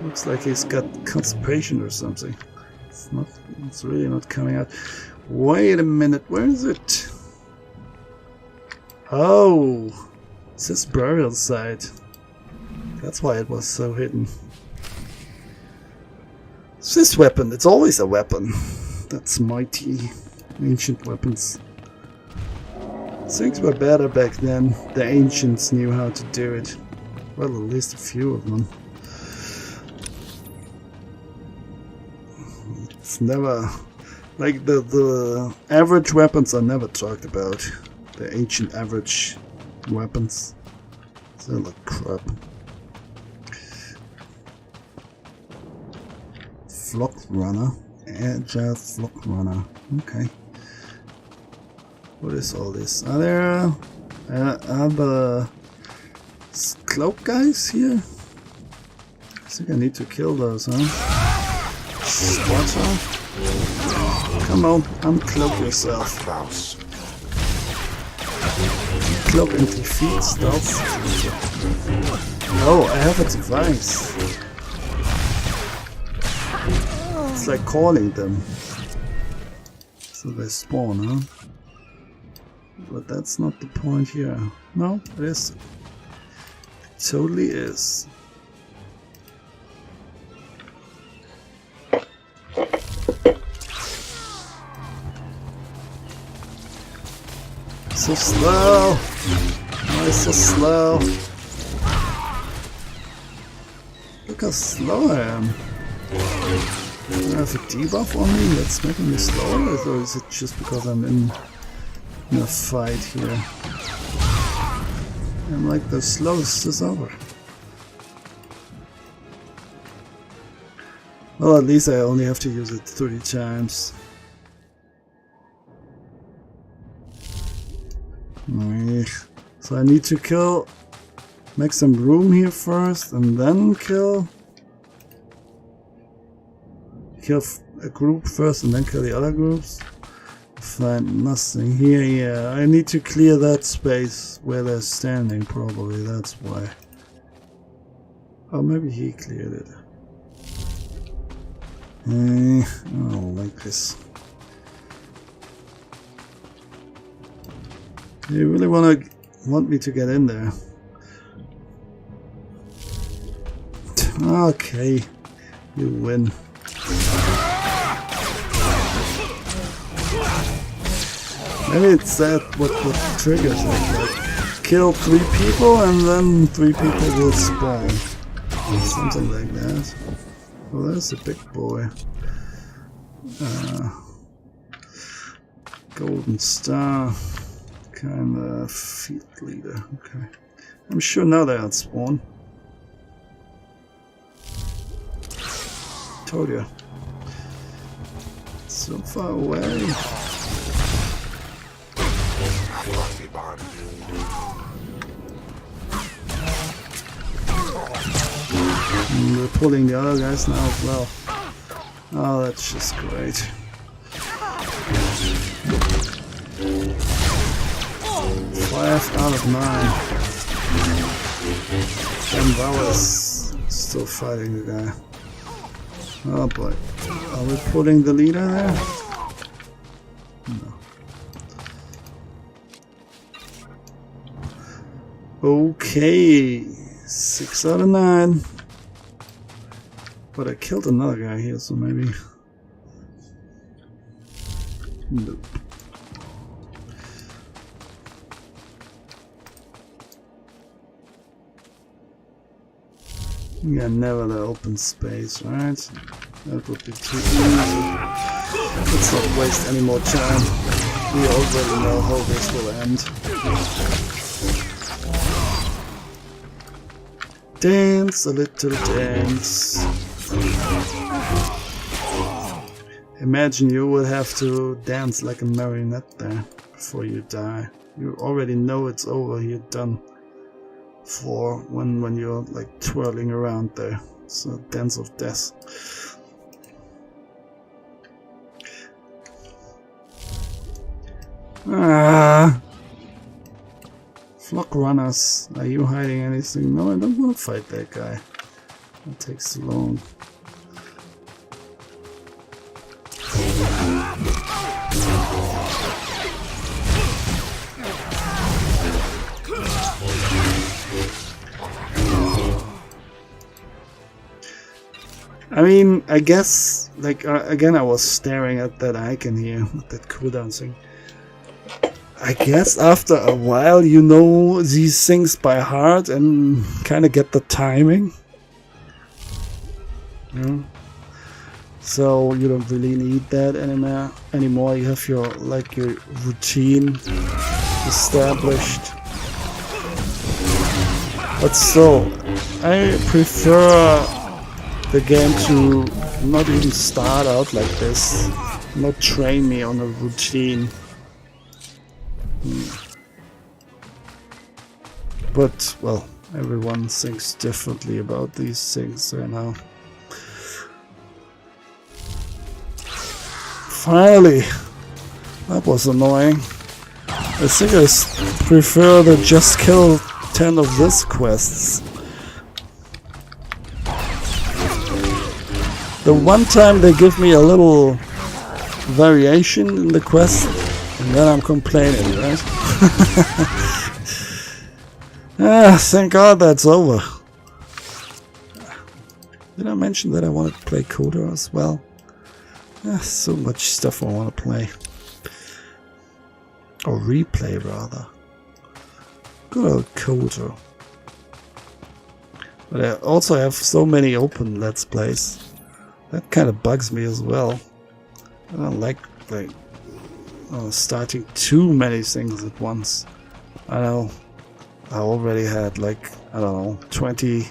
Looks like he's got constipation or something. It's really not coming out. Wait a minute, where is it? Oh, it's this burial site. That's why it was so hidden. It's this weapon, it's always a weapon. That's mighty. Ancient weapons. Things were better back then. The ancients knew how to do it. Well, at least a few of them. It's never... like the average weapons are never talked about. The ancient average weapons. They're like crap. Flock Runner. Agile Flock Runner. Okay. What is all this? Are there other cloak guys here? I think I need to kill those, huh? Spotter? Come on, uncloak yourself. Cloak and defeat stealth. Oh, I have a device. It's like calling them. So they spawn, huh? But that's not the point here. No, it is. It totally is. So slow. Why so slow? Look how slow I am. Do I have a debuff on me that's making me slower, or is it just because I'm in a fight here? I'm like the slowest is over. Well, at least I only have to use it 30 times. So I need to kill, make some room here first, and then kill a group first, and then kill the other groups. Find nothing here. Yeah, I need to clear that space where they're standing. Probably that's why. Oh, maybe he cleared it. I don't like this. You really want me to get in there? Okay, you win. Maybe it's that what triggers it, like kill 3 people and then 3 people will spawn. Something like that. Well, there's a big boy. Golden Star. Kinda field leader. Okay. I'm sure now they're at spawn. Told you. So far away. And we're pulling the other guys now as well. Oh, that's just great. 5 out of 9. And Valor's still fighting the guy. Oh boy. Are we pulling the leader there? No. Okay. 6 out of 9. But I killed another guy here, so maybe... Nope. Yeah, never the open space, right? That would be too easy. Let's not waste any more time. We already know how this will end. Dance a little dance. Imagine you would have to dance like a marionette there before you die. You already know it's over, you're done. For when you're like twirling around there. It's a dance of death. Ah! Flock runners. Are you hiding anything? No, I don't want to fight that guy. That takes too long. I mean, I guess, like, again, I was staring at that icon here, with that cooldown thing. I guess after a while you know these things by heart and kind of get the timing. Yeah. So you don't really need that anymore. You have your, like, your routine established. But still, I prefer the game to not even start out like this, not train me on a routine. But, well, everyone thinks differently about these things, I know. Finally! That was annoying. I think I prefer the just kill 10 of these quests. The one time they give me a little variation in the quest, and then I'm complaining, right? Ah, thank God that's over. Did I mention that I wanted to play Coda as well? So much stuff I want to play. Or replay, rather. Good old Coda. But I also have so many open Let's Plays. That kind of bugs me as well. I don't like starting too many things at once. I know I already had like, I don't know, 20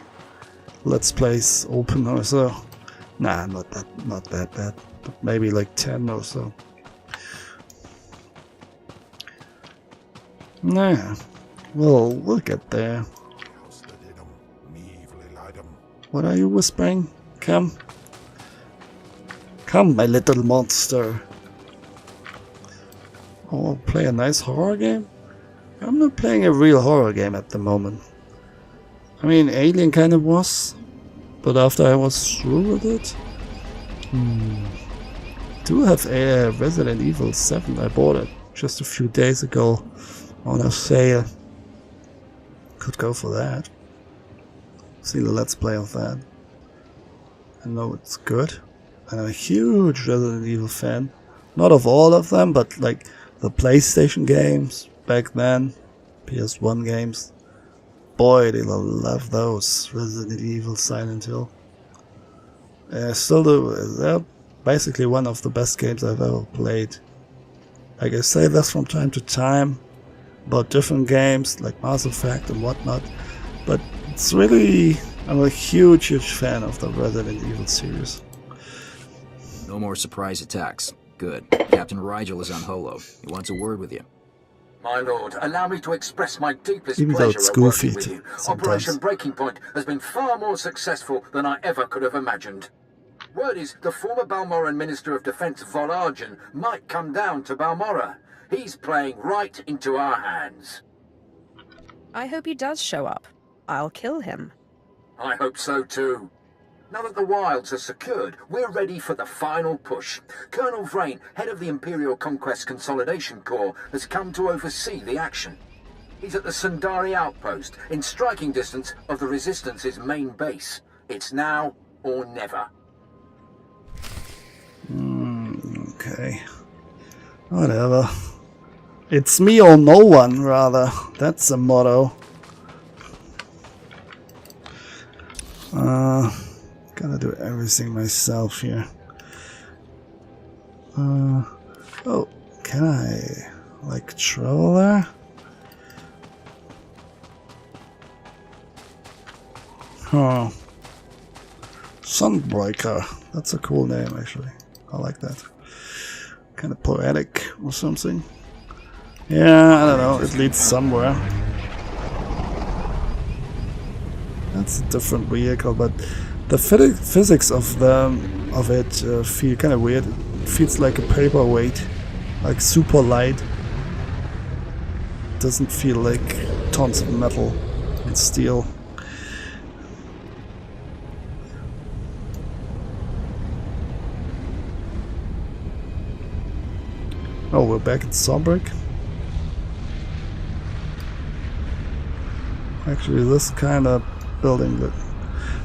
Let's Plays open or so. Nah, not that bad. But maybe like 10 or so. Nah, well, we'll get there. What are you whispering? Come. Come, my little monster. Oh, I'll play a nice horror game? I'm not playing a real horror game at the moment. I mean, Alien kind of was, but after I was through with it... do have a Resident Evil 7. I bought it just a few days ago on a sale. Could go for that. See the Let's Play of that. I know it's good. I'm a huge Resident Evil fan. Not of all of them, but like the PlayStation games back then, PS1 games. Boy, did I love those. Resident Evil, Silent Hill. Still do. They're basically one of the best games I've ever played. Like I say this from time to time about different games like Mass Effect and whatnot, but it's really, I'm a huge fan of the Resident Evil series. No more surprise attacks. Good. Captain Rigel is on Holo. He wants a word with you. My lord, allow me to express my deepest Even though pleasure it's at working goofy with you. sometimes. Operation Breaking Point has been far more successful than I ever could have imagined. Word is the former Balmoran Minister of Defense Volargen might come down to Balmora. He's playing right into our hands. I hope he does show up. I'll kill him. I hope so too. Now that the wilds are secured, we're ready for the final push. Colonel Vrain, head of the Imperial Conquest Consolidation Corps, has come to oversee the action. He's at the Sundari outpost, in striking distance of the Resistance's main base. It's now or never. Okay. Whatever. It's me or no one, rather. That's the motto. Gotta do everything myself here. Oh, can I, like, travel there? Huh. Sunbreaker. That's a cool name, actually. I like that. Kind of poetic or something. Yeah, I don't know. It leads somewhere. That's a different vehicle, but the physics of it feel kind of weird. It feels like a paperweight, like super light. Doesn't feel like tons of metal and steel. Oh, we're back at Sawbreak. Actually, this kind of building,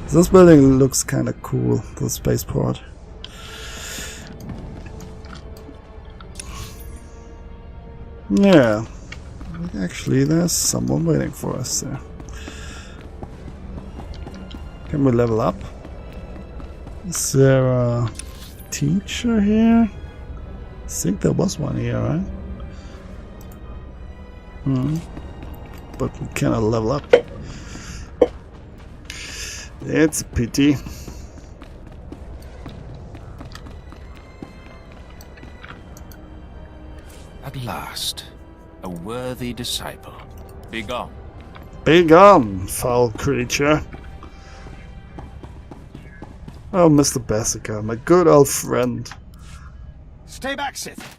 this building looks kind of cool. The spaceport. Yeah, actually, there's someone waiting for us there. Can we level up? Is there a teacher here? I think there was one here, right? But we cannot level up. It's a pity. At last, a worthy disciple. Begone. Begone, foul creature. Oh, Mr. Basica, my good old friend. Stay back, Sith.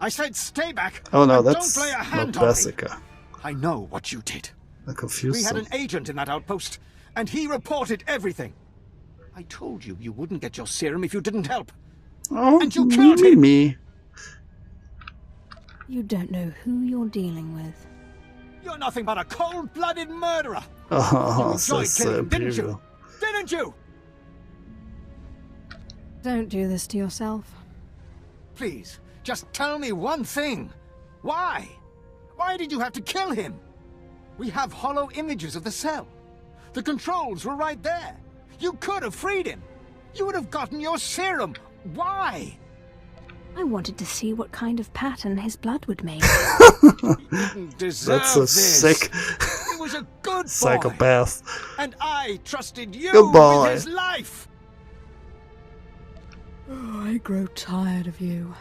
I said stay back. Oh no, and that's don't play a not hand on me. Basica. I know what you did. I confused We had them. an agent in that outpost, and he reported everything. I told you you wouldn't get your serum if you didn't help. Oh, and you killed him. me. You don't know who you're dealing with. You're nothing but a cold-blooded murderer. Oh, you so enjoyed killing him, didn't you? Imperial. Didn't you? Don't do this to yourself. Please, just tell me one thing. Why? Why did you have to kill him? We have hollow images of the cell. The controls were right there. You could have freed him. You would have gotten your serum. Why? I wanted to see what kind of pattern his blood would make. Deserve That's a this. sick He was a good boy. psychopath. And I trusted you Good boy. with his life. Oh, I grow tired of you.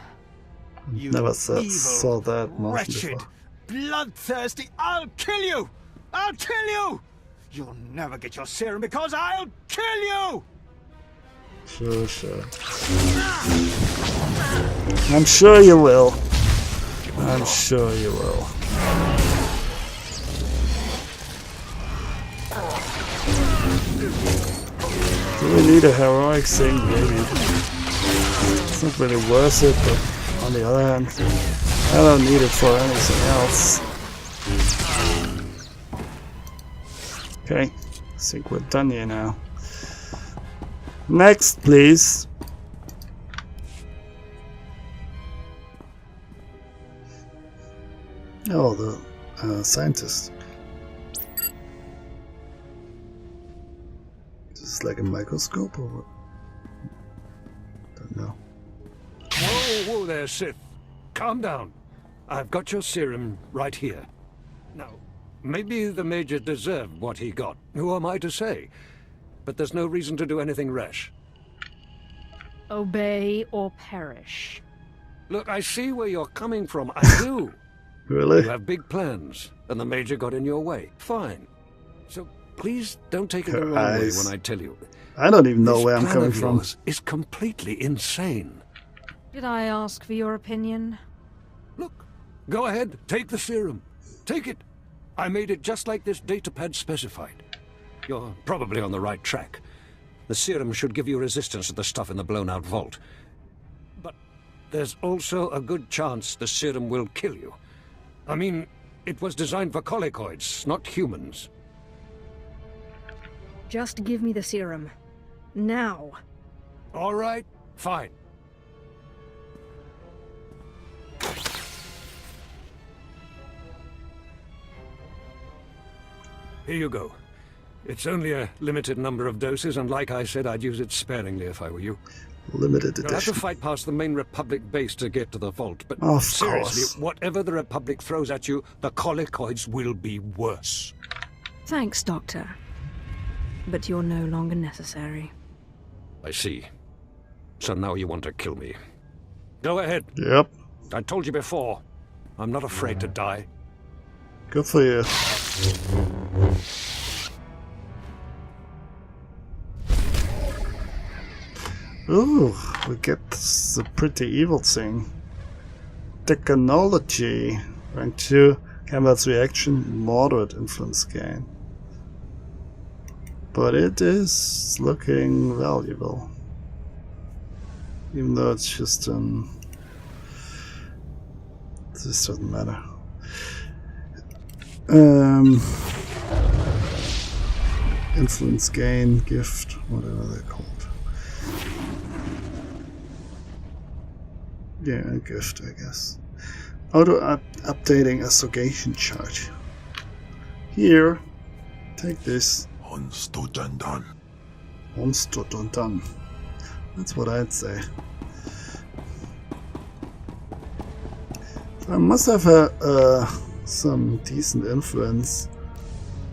You Never evil, saw that motion wretched, before. bloodthirsty. I'll kill you. I'll kill you. You'll never get your serum because I'll kill you. Sure, sure. I'm sure you will. I'm sure you will. Do we need a heroic thing? Maybe. It's not really worth it, but on the other hand, I don't need it for anything else. Okay, I think we're done here now. Next, please. Oh, the scientist. Is this like a microscope or what? Don't know. Whoa, whoa there, Sith. Calm down. I've got your serum right here. Now, maybe the Major deserved what he got. Who am I to say? But there's no reason to do anything rash. Obey or perish. Look, I see where you're coming from. I do. Really? You have big plans, and the Major got in your way. Fine. So please don't take it the wrong way when I tell you. I don't even know where I'm coming from. This is completely insane. Did I ask for your opinion? Go ahead, take the serum. Take it. I made it just like this datapad specified. You're probably on the right track. The serum should give you resistance to the stuff in the blown-out vault. But there's also a good chance the serum will kill you. I mean, it was designed for colicoids, not humans. Just give me the serum. Now. All right, fine. Here you go. It's only a limited number of doses, and like I said, I'd use it sparingly if I were you. Limited You'll have edition. to fight past the main Republic base to get to the vault, but Of seriously, course. whatever the Republic throws at you, the colicoids will be worse. Thanks, Doctor. But you're no longer necessary. I see. So now you want to kill me. Go ahead. Yep. I told you before. I'm not afraid to die. Good for you. Ooh, we get the pretty evil thing. Technology. Rank 2. Canvas reaction. Moderate influence gain. But it is looking valuable. Even though it's just this doesn't matter. Influence gain, gift, whatever they're called. Yeah, a gift, I guess. Updating association chart. Here, take this. Onstojandan. Onstojandan. That's what I'd say. So I must have some decent influence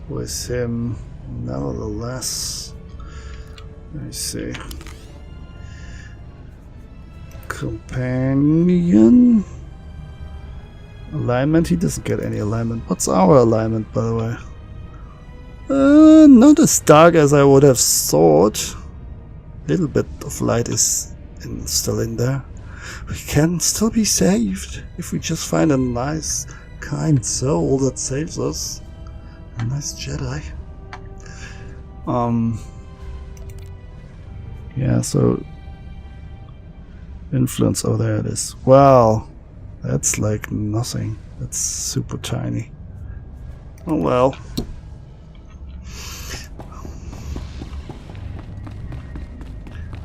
with him, nevertheless. Let me see. Companion? Alignment? He doesn't get any alignment. What's our alignment, by the way? Not as dark as I would have thought. Little bit of light is still in there. We can still be saved if we just find a nice, kind soul that saves us. A nice Jedi. Yeah, so influence. Oh, there it is. Wow, that's like nothing. That's super tiny. Oh well.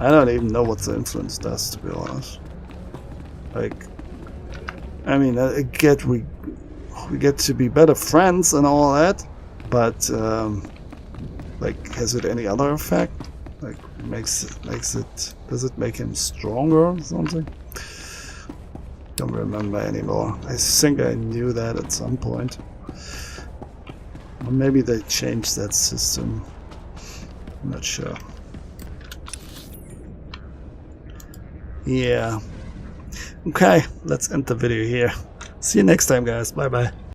I don't even know what the influence does, to be honest. Like, I mean, I get we get to be better friends and all that, but like, has it any other effect? Like, does it make him stronger or something? Don't remember anymore. I think I knew that at some point. Or maybe they changed that system. I'm not sure. Yeah. Okay, let's end the video here. See you next time, guys. Bye bye.